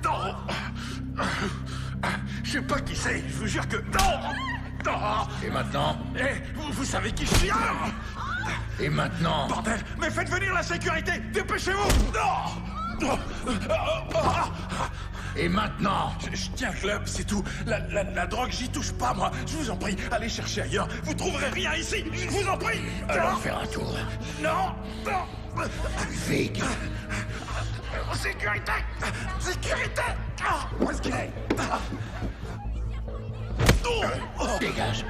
Non! Je sais pas qui c'est, je vous jure que... Non! Non! Et maintenant? Eh, vous savez qui je suis? Et maintenant? Bordel, mais faites venir la sécurité! Dépêchez-vous! Non! Et maintenant? Je tiens le club, c'est tout. La drogue, j'y touche pas, moi. Je vous en prie, allez chercher ailleurs. Vous trouverez rien ici. Je vous en prie. Allons faire un tour. Non, non. Vig. Sécurité. Sécurité. Où est-ce qu'il est? Dégage.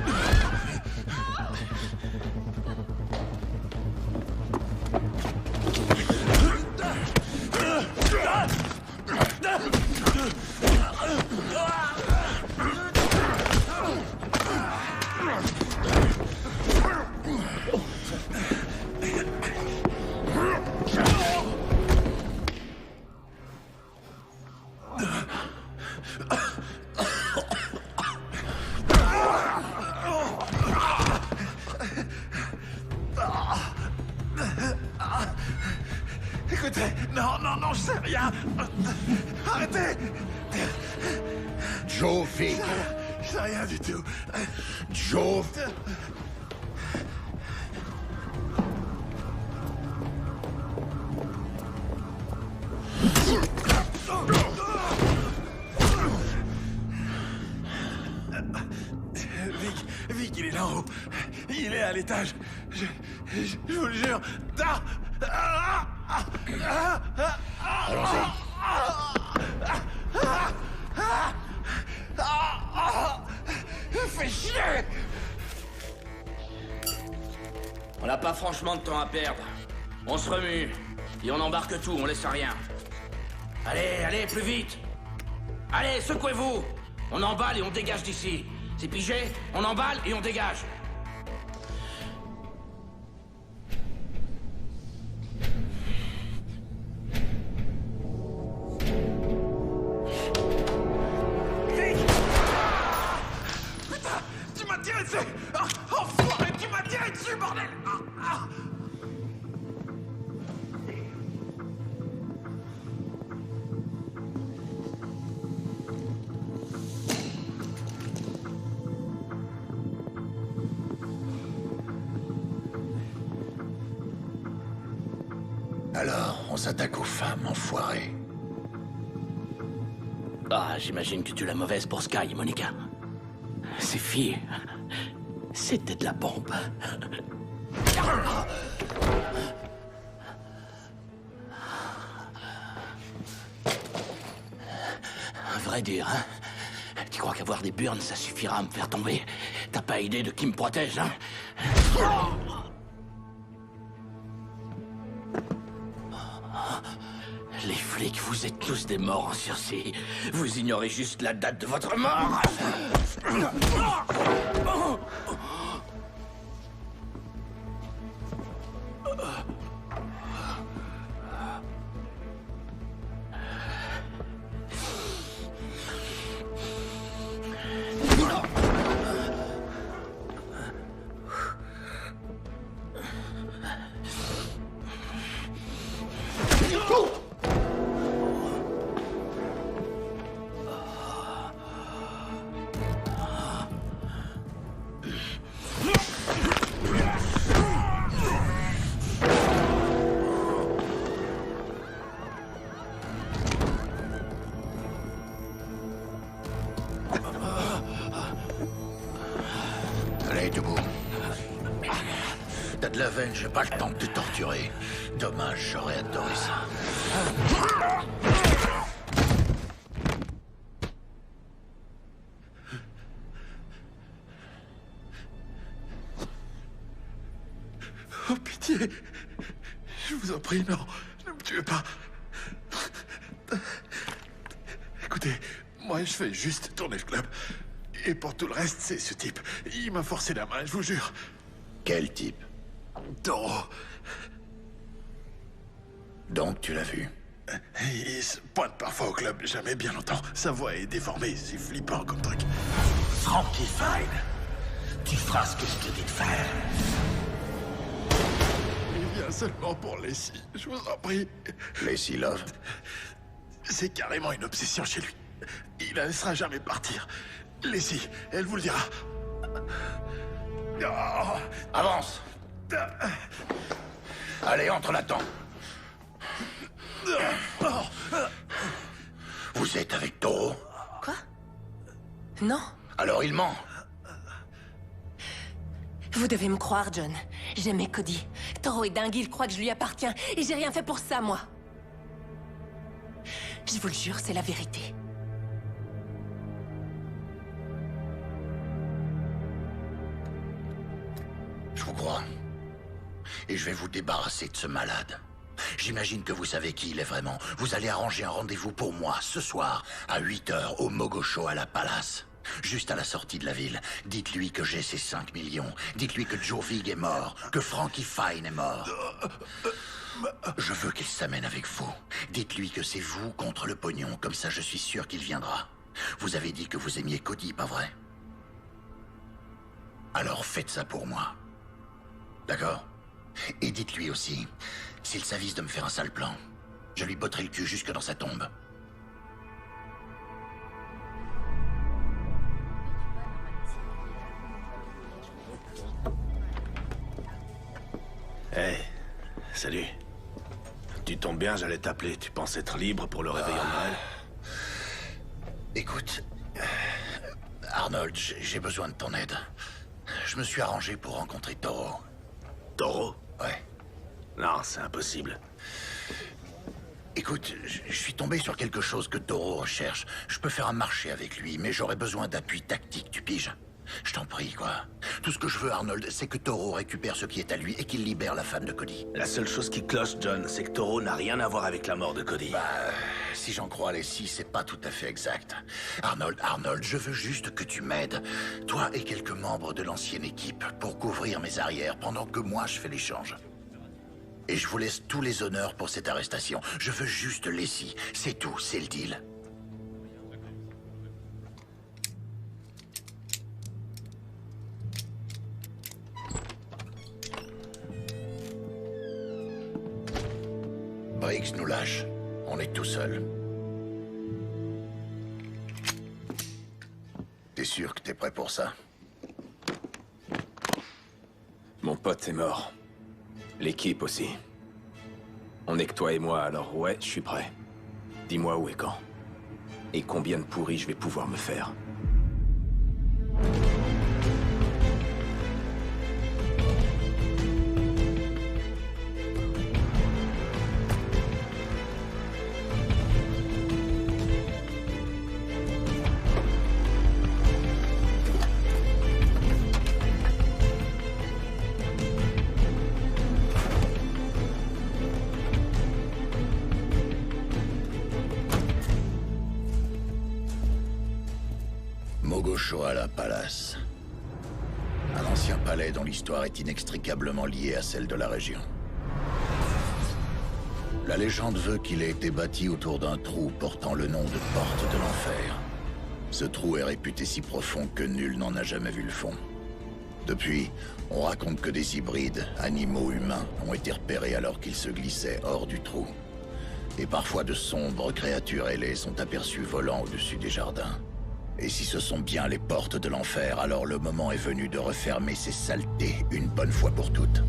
Écoutez, non, je sais rien. Arrêtez. Joe Vig. Je sais rien du tout. Joe. Vic, il est là-haut. Il est à l'étage. Je vous le jure. Allons-y. Fais chier! On n'a pas franchement de temps à perdre. On se remue. Et on embarque tout, on laisse rien. Allez, plus vite! Allez, secouez-vous! On emballe et on dégage d'ici. C'est pigé? On emballe et on dégage. Tu m'as tiré dessus! Enfoiré, tu m'as tiré dessus, bordel! On s'attaque aux femmes, enfoiré. Ah, j'imagine que tu l'as mauvaise pour Sky, Monica. Ces filles, c'était de la bombe. À vrai dire, hein? Tu crois qu'avoir des burnes, ça suffira à me faire tomber? T'as pas idée de qui me protège, hein? Les flics, vous êtes tous des morts en sursis. Vous ignorez juste la date de votre mort. Allez, debout. T'as de la veine, j'ai pas le temps de te torturer. Dommage, j'aurais adoré ça. Oh, pitié. Je vous en prie, non. Ne me tuez pas. Écoutez, moi, je fais juste tourner le club. Et pour tout le reste, c'est ce type. Il m'a forcé la main, je vous jure. Quel type? Toro. Donc, tu l'as vu? Il se pointe parfois au club, jamais bien longtemps. Sa voix est déformée, c'est flippant comme truc. Frankie Fine, tu feras ce que je te dis de faire. Il vient seulement pour Lacey, je vous en prie. Lacey Love? C'est carrément une obsession chez lui. Il la laissera jamais partir. Lacey, elle vous le dira. Oh. Avance! Allez, entre là-dedans. Vous êtes avec Toro? Quoi? Non. Alors il ment. Vous devez me croire, John. J'aimais Cody. Toro est dingue, il croit que je lui appartiens. Et j'ai rien fait pour ça, moi. Je vous le jure, c'est la vérité. Je vous crois. Et je vais vous débarrasser de ce malade. J'imagine que vous savez qui il est vraiment. Vous allez arranger un rendez-vous pour moi, ce soir, à 8h, au Mogocho à la Palace. Juste à la sortie de la ville. Dites-lui que j'ai ces 5 millions. Dites-lui que Joe Vig est mort, que Frankie Fine est mort. Je veux qu'il s'amène avec vous. Dites-lui que c'est vous contre le pognon, comme ça je suis sûr qu'il viendra. Vous avez dit que vous aimiez Cody, pas vrai? Alors faites ça pour moi. D'accord? Et dites-lui aussi, s'il s'avise de me faire un sale plan, je lui botterai le cul jusque dans sa tombe. Hey, salut. Tu tombes bien, j'allais t'appeler. Tu penses être libre pour le réveillon de Noël? Écoute, Arnold, j'ai besoin de ton aide. Je me suis arrangé pour rencontrer Toro. Toro? Ouais. Non, c'est impossible. Écoute, je suis tombé sur quelque chose que Toro recherche. Je peux faire un marché avec lui, mais j'aurais besoin d'appui tactique, tu piges? Je t'en prie, quoi. Tout ce que je veux, Arnold, c'est que Toro récupère ce qui est à lui et qu'il libère la femme de Cody. La seule chose qui cloche, John, c'est que Toro n'a rien à voir avec la mort de Cody. Bah, si j'en crois Lacey, c'est pas tout à fait exact. Arnold, je veux juste que tu m'aides, toi et quelques membres de l'ancienne équipe, pour couvrir mes arrières pendant que moi je fais l'échange. Et je vous laisse tous les honneurs pour cette arrestation. Je veux juste Lacey, c'est tout, c'est le deal. Briggs nous lâche. On est tout seul. T'es sûr que t'es prêt pour ça? Mon pote est mort. L'équipe aussi. On est que toi et moi, alors ouais, je suis prêt. Dis-moi où et quand. Et combien de pourris je vais pouvoir me faire. Mogoshoala Palace. Un ancien palais dont l'histoire est inextricablement liée à celle de la région. La légende veut qu'il ait été bâti autour d'un trou portant le nom de Porte de l'Enfer. Ce trou est réputé si profond que nul n'en a jamais vu le fond. Depuis, on raconte que des hybrides, animaux humains, ont été repérés alors qu'ils se glissaient hors du trou. Et parfois de sombres créatures ailées sont aperçues volant au-dessus des jardins. Et si ce sont bien les portes de l'enfer, alors le moment est venu de refermer ces saletés une bonne fois pour toutes.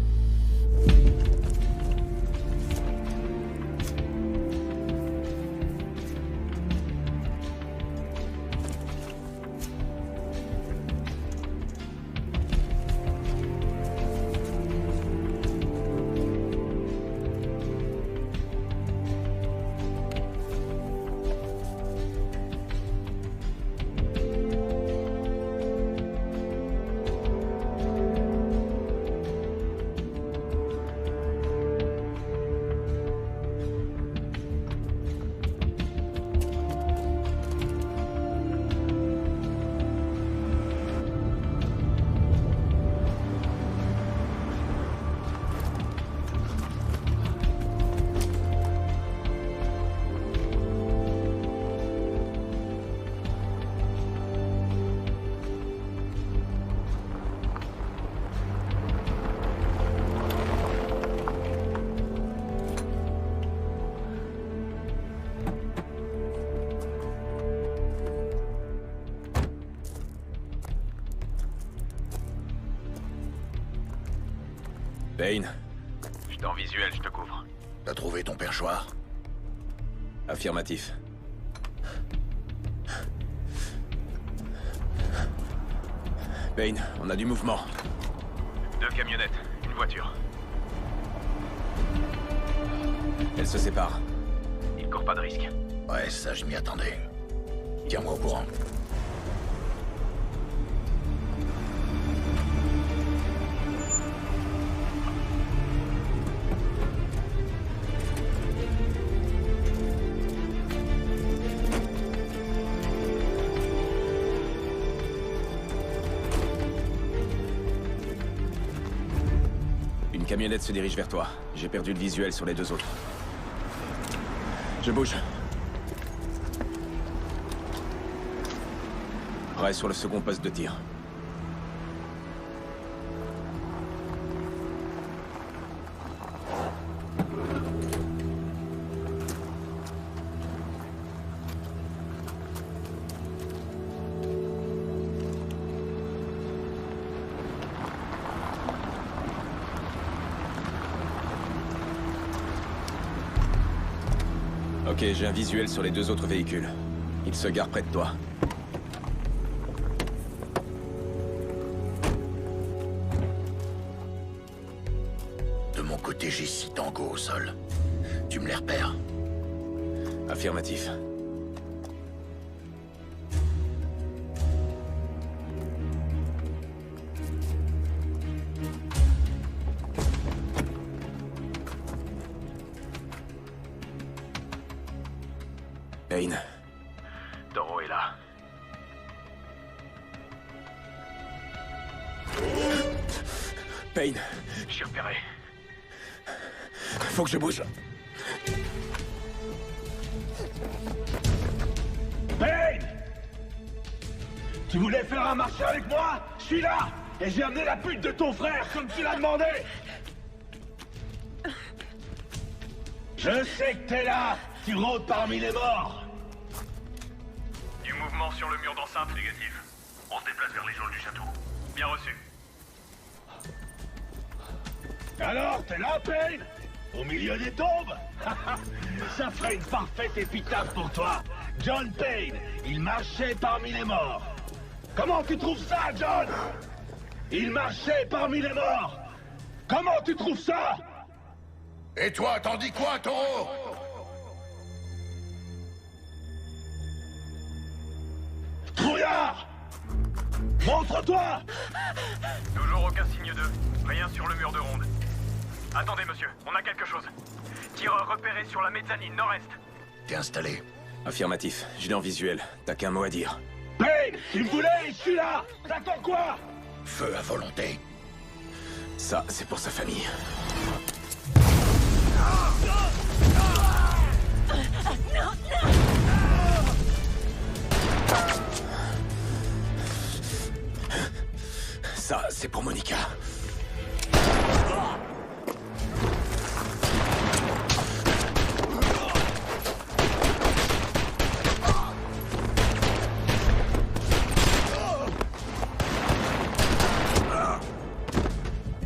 Payne. Je suis en visuel, je te couvre. T'as trouvé ton perchoir? Affirmatif. Payne, on a du mouvement. 2 camionnettes, une voiture. Elles se séparent. Il court pas de risque. Ouais, ça je m'y attendais. Tiens-moi au courant. Une camionnette se dirige vers toi. J'ai perdu le visuel sur les 2 autres. Je bouge. Reste sur le second poste de tir. Ok, j'ai un visuel sur les 2 autres véhicules. Ils se garent près de toi. De mon côté, j'ai 6 tangos au sol. Tu me les repères? Affirmatif. Payne. Toro est là. Payne. Je suis repéré. Faut que je bouge. Payne! Tu voulais faire un marché avec moi? Je suis là! Et j'ai amené la pute de ton frère, comme tu l'as demandé! Je sais que t'es là! Tu rôdes parmi les morts! Du mouvement sur le mur d'enceinte négatif. On se déplace vers les geôles du château. Bien reçu. Alors, t'es là, Payne? Au milieu des tombes. Ça ferait une parfaite épitaphe pour toi. John Payne, il marchait parmi les morts. Comment tu trouves ça, John? Il marchait parmi les morts. Comment tu trouves ça? Et toi, t'en dis quoi, Taureau? Trouillard! Montre-toi! Toujours aucun signe d'eux. Rien sur le mur de ronde. Attendez, monsieur, on a quelque chose. Tireur repéré sur la mezzanine nord-est. T'es installé? Affirmatif, je l'ai en visuel. T'as qu'un mot à dire. Payne, tu me voulais, je suis là! T'attends quoi? Feu à volonté. Ça, c'est pour sa famille. Ça, c'est pour Monica.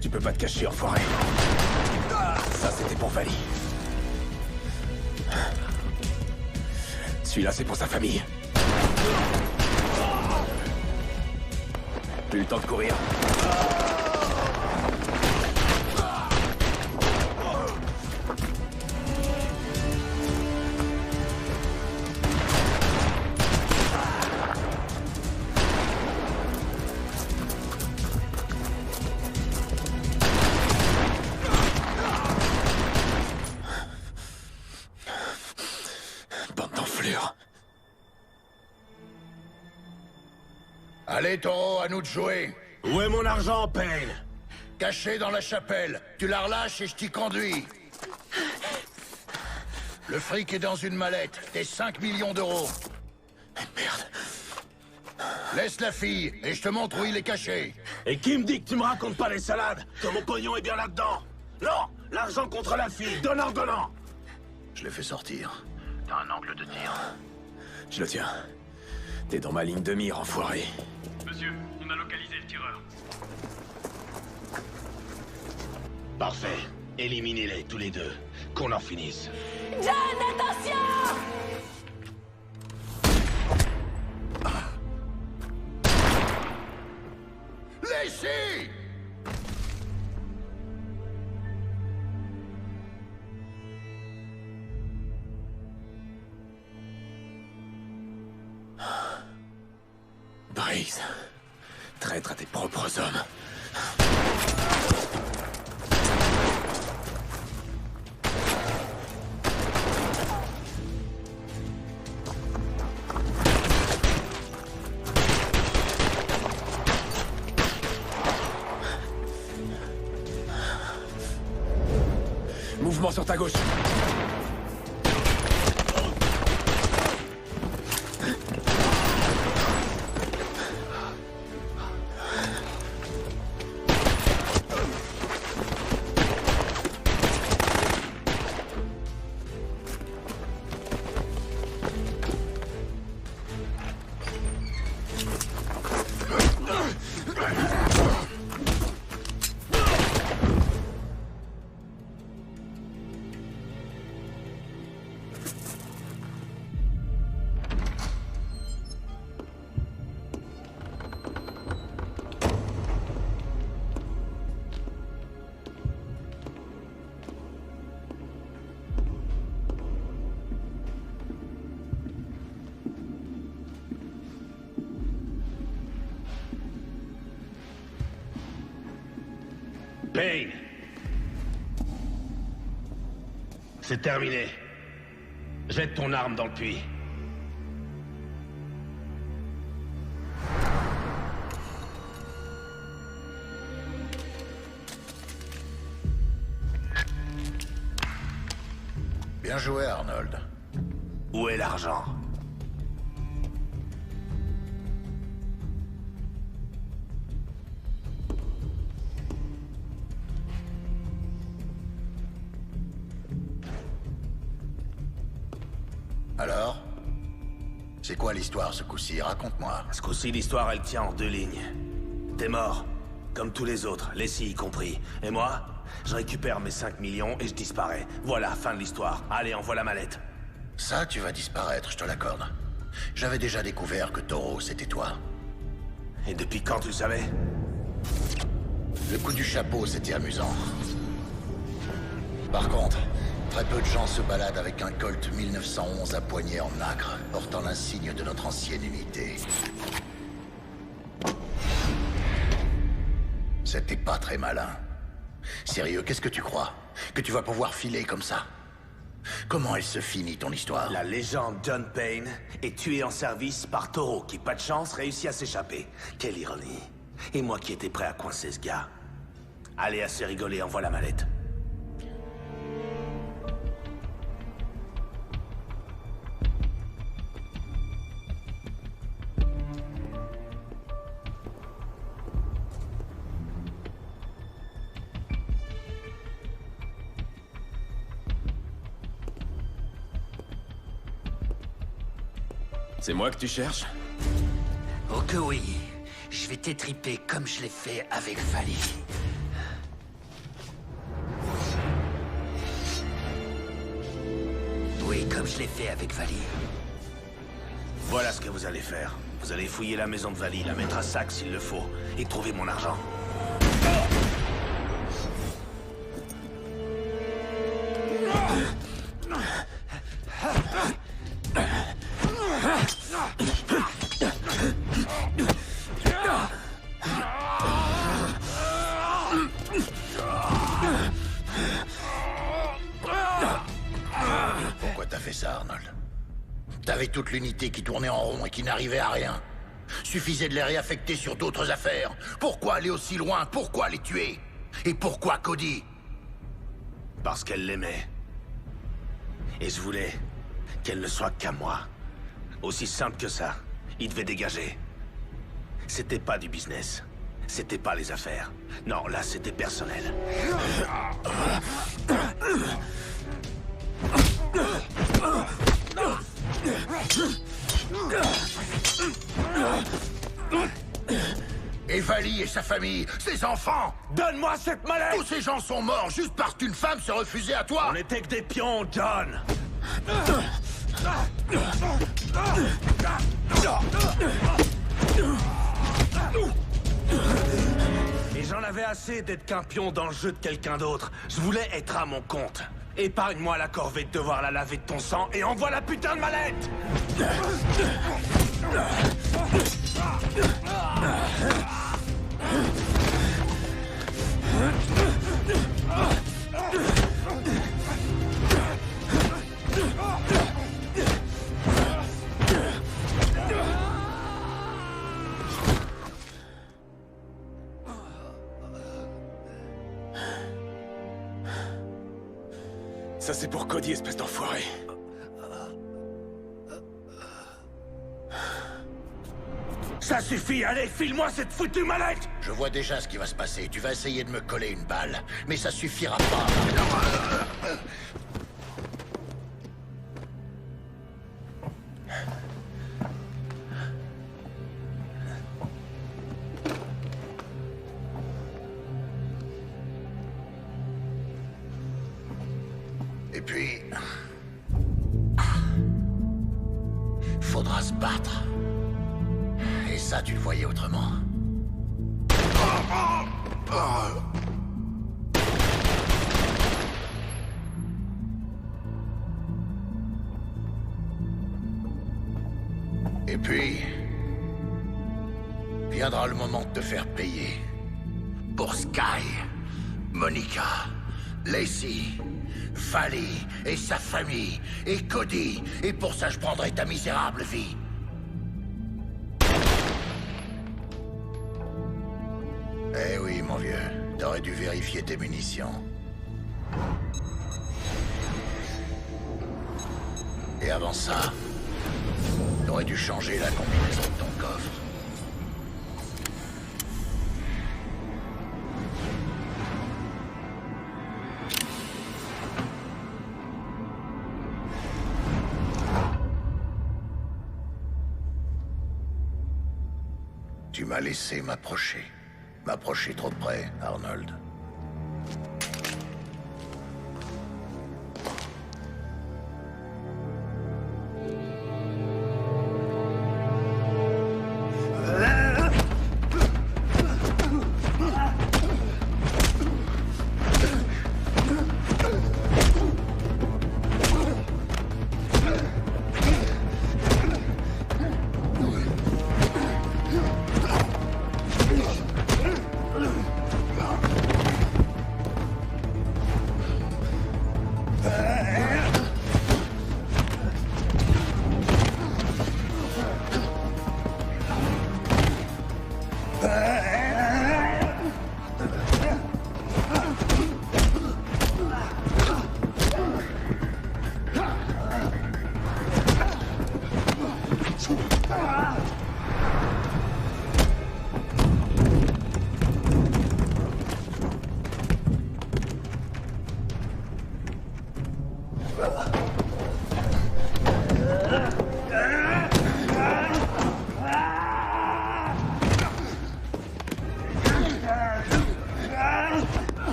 Tu peux pas te cacher, enfoiré. Ça, c'était pour Vali. Celui-là, c'est pour sa famille. Plus le temps de courir. Allez, Taureau, à nous de jouer. Où est mon argent, Payne? Caché dans la chapelle. Tu la relâches et je t'y conduis. Le fric est dans une mallette. Tes 5 millions d'euros. Merde. Laisse la fille et je te montre où il est caché. Et qui me dit que tu me racontes pas les salades? Que mon pognon est bien là-dedans? Non! L'argent contre la fille, donnant. Je l'ai fait sortir. T'as un angle de tir. Je le tiens. T'es dans ma ligne de mire, enfoiré. Monsieur, on a localisé le tireur. Parfait. Éliminez-les tous les deux. Qu'on en finisse. John, attention! Laissez! Briggs, traître à tes propres hommes. Mouvement sur ta gauche. Payne! C'est terminé. Jette ton arme dans le puits. Bien joué, Arnold. Où est l'argent? Alors? C'est quoi l'histoire ce coup-ci? Raconte-moi. Ce coup-ci, l'histoire, elle tient en deux lignes. T'es mort, comme tous les autres, Leslie y compris. Et moi, je récupère mes 5 millions et je disparais. Voilà, fin de l'histoire. Allez, envoie la mallette. Ça, tu vas disparaître, je te l'accorde. J'avais déjà découvert que Taureau, c'était toi. Et depuis quand tu le savais? Le coup du chapeau, c'était amusant. Par contre, très peu de gens se baladent avec un Colt 1911 à poignée en nacre, portant l'insigne de notre ancienne unité. C'était pas très malin. Sérieux, qu'est-ce que tu crois? Que tu vas pouvoir filer comme ça? Comment elle se finit, ton histoire? La légende John Payne est tué en service par Taureau, qui, pas de chance, réussit à s'échapper. Quelle ironie. Et moi qui étais prêt à coincer ce gars. Allez, assez rigolé, envoie la mallette. C'est moi que tu cherches? Oh que oui. Je vais t'étriper comme je l'ai fait avec Vali. Oui, comme je l'ai fait avec Vali. Voilà ce que vous allez faire. Vous allez fouiller la maison de Vali, la mettre à sac s'il le faut, et trouver mon argent. Pourquoi t'as fait ça, Arnold? T'avais toute l'unité qui tournait en rond et qui n'arrivait à rien. Suffisait de les réaffecter sur d'autres affaires. Pourquoi aller aussi loin? Pourquoi les tuer? Et pourquoi Cody? Parce qu'elle l'aimait. Et je voulais qu'elle ne soit qu'à moi. Aussi simple que ça. Il devait dégager. C'était pas du business. C'était pas les affaires. Non, là, c'était personnel. Et Vali et sa famille, ses enfants! Donne-moi cette mallette! Tous ces gens sont morts juste parce qu'une femme se refusait à toi! On n'était que des pions, John! Et j'en avais assez d'être qu'un pion dans le jeu de quelqu'un d'autre. Je voulais être à mon compte. Épargne-moi la corvée de devoir la laver de ton sang et envoie la putain de mallette! Ça c'est pour Cody, espèce d'enfoiré. Ça suffit, allez, file-moi cette foutue mallette! Je vois déjà ce qui va se passer. Tu vas essayer de me coller une balle, mais ça suffira pas. Et puis... faudra se battre. Et ça, tu le voyais autrement. Et puis... viendra le moment de te faire payer. Pour Sky, Monica, Lacey, Vali et sa famille, et Cody. Et pour ça, je prendrai ta misérable vie. Eh oui, mon vieux. T'aurais dû vérifier tes munitions. Et avant ça, t'aurais dû changer la combinaison de ton coffre. Tu m'as laissé m'approcher. M'approcher trop près, Arnold.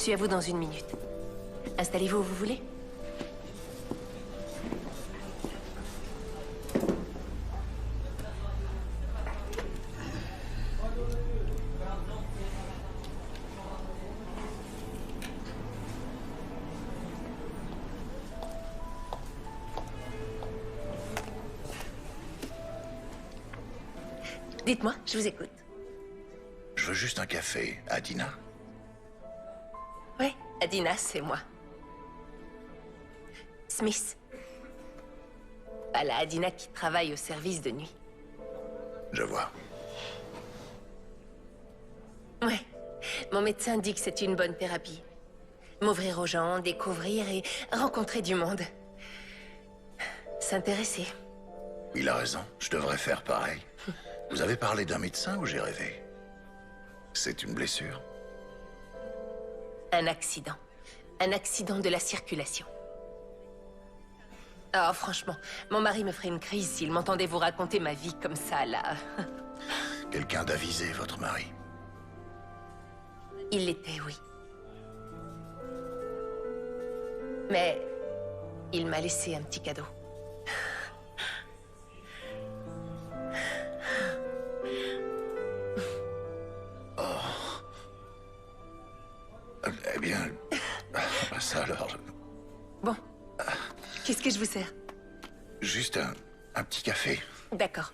suis à vous dans 1 minute. Installez-vous où vous voulez. Dites-moi, je vous écoute. Je veux juste un café. Adina? Oui, Adina, c'est moi. Smith. Pas la Adina qui travaille au service de nuit. Je vois. Ouais. Mon médecin dit que c'est une bonne thérapie. M'ouvrir aux gens, découvrir et rencontrer du monde. S'intéresser. Il a raison, je devrais faire pareil. Vous avez parlé d'un médecin ou j'ai rêvé? C'est une blessure? Un accident. Un accident de la circulation. Oh, franchement, mon mari me ferait une crise s'il m'entendait vous raconter ma vie comme ça, là. Quelqu'un d'avisé, votre mari? Il l'était, oui. Mais il m'a laissé un petit cadeau. Eh bien, ça alors... Bon, qu'est-ce que je vous sers? Juste un petit café. D'accord.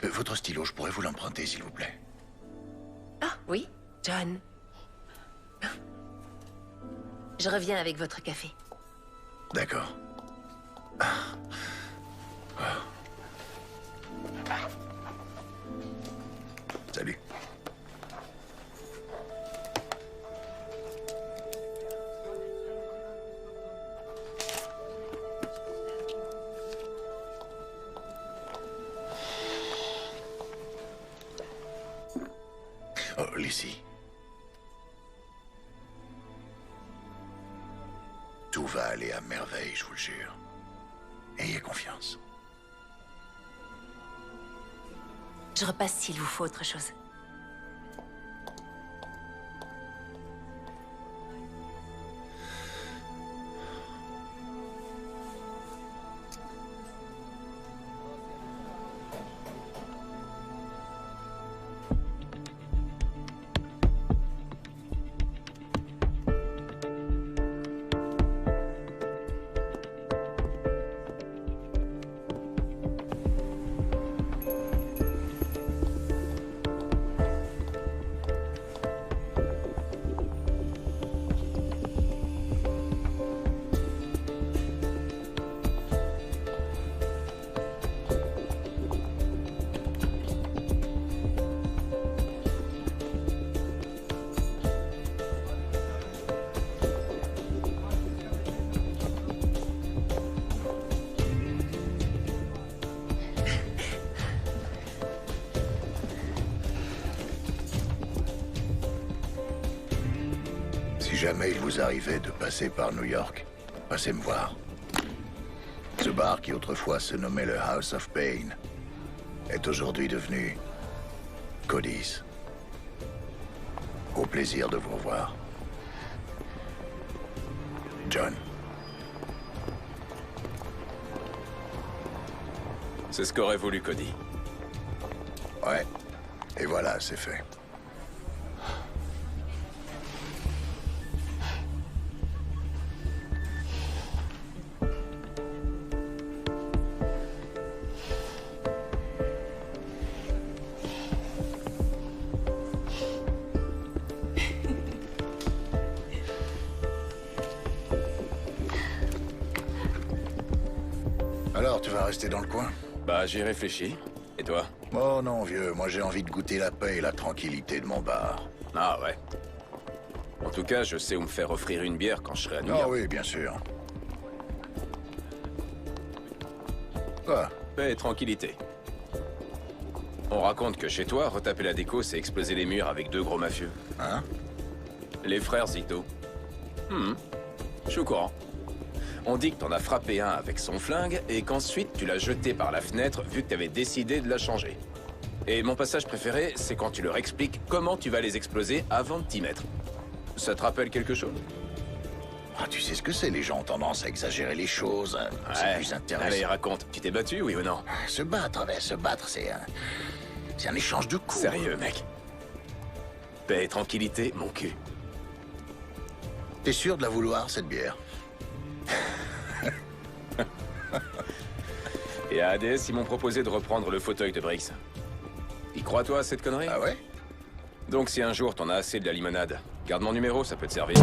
Votre stylo, je pourrais vous l'emprunter, s'il vous plaît? Ah, oui, John. Je reviens avec votre café. D'accord. Salut. Oh, Lizzie. Tout va aller à merveille, je vous le jure. Ayez confiance. Je repasse s'il vous faut autre chose. Si jamais il vous arrivait de passer par New York, passez me voir. Ce bar qui autrefois se nommait le House of Pain est aujourd'hui devenu Cody's. Au plaisir de vous revoir. John. C'est ce qu'aurait voulu Cody. Ouais. Et voilà, c'est fait. Alors, tu vas rester dans le coin? Bah, j'y réfléchis. Et toi? Oh non, vieux, moi j'ai envie de goûter la paix et la tranquillité de mon bar. Ah ouais. En tout cas, je sais où me faire offrir une bière quand je serai à New York. Ah oui, bien sûr. Quoi? Paix et tranquillité. On raconte que chez toi, retaper la déco, c'est exploser les murs avec 2 gros mafieux. Hein? Les frères Zito. Je suis au courant. On dit que t'en as frappé un avec son flingue et qu'ensuite tu l'as jeté par la fenêtre vu que t'avais décidé de la changer. Et mon passage préféré, c'est quand tu leur expliques comment tu vas les exploser avant de t'y mettre. Ça te rappelle quelque chose? Ah, tu sais ce que c'est, les gens ont tendance à exagérer les choses. C'est plus intéressant. Allez, raconte. Tu t'es battu, oui ou non? Se battre, c'est un échange de coups. Sérieux, mec. Paix et tranquillité, mon cul. T'es sûr de la vouloir, cette bière? Et à Hades, ils m'ont proposé de reprendre le fauteuil de Briggs. Y crois-toi à cette connerie? Ah ouais? Donc si un jour t'en as assez de la limonade, garde mon numéro, ça peut te servir.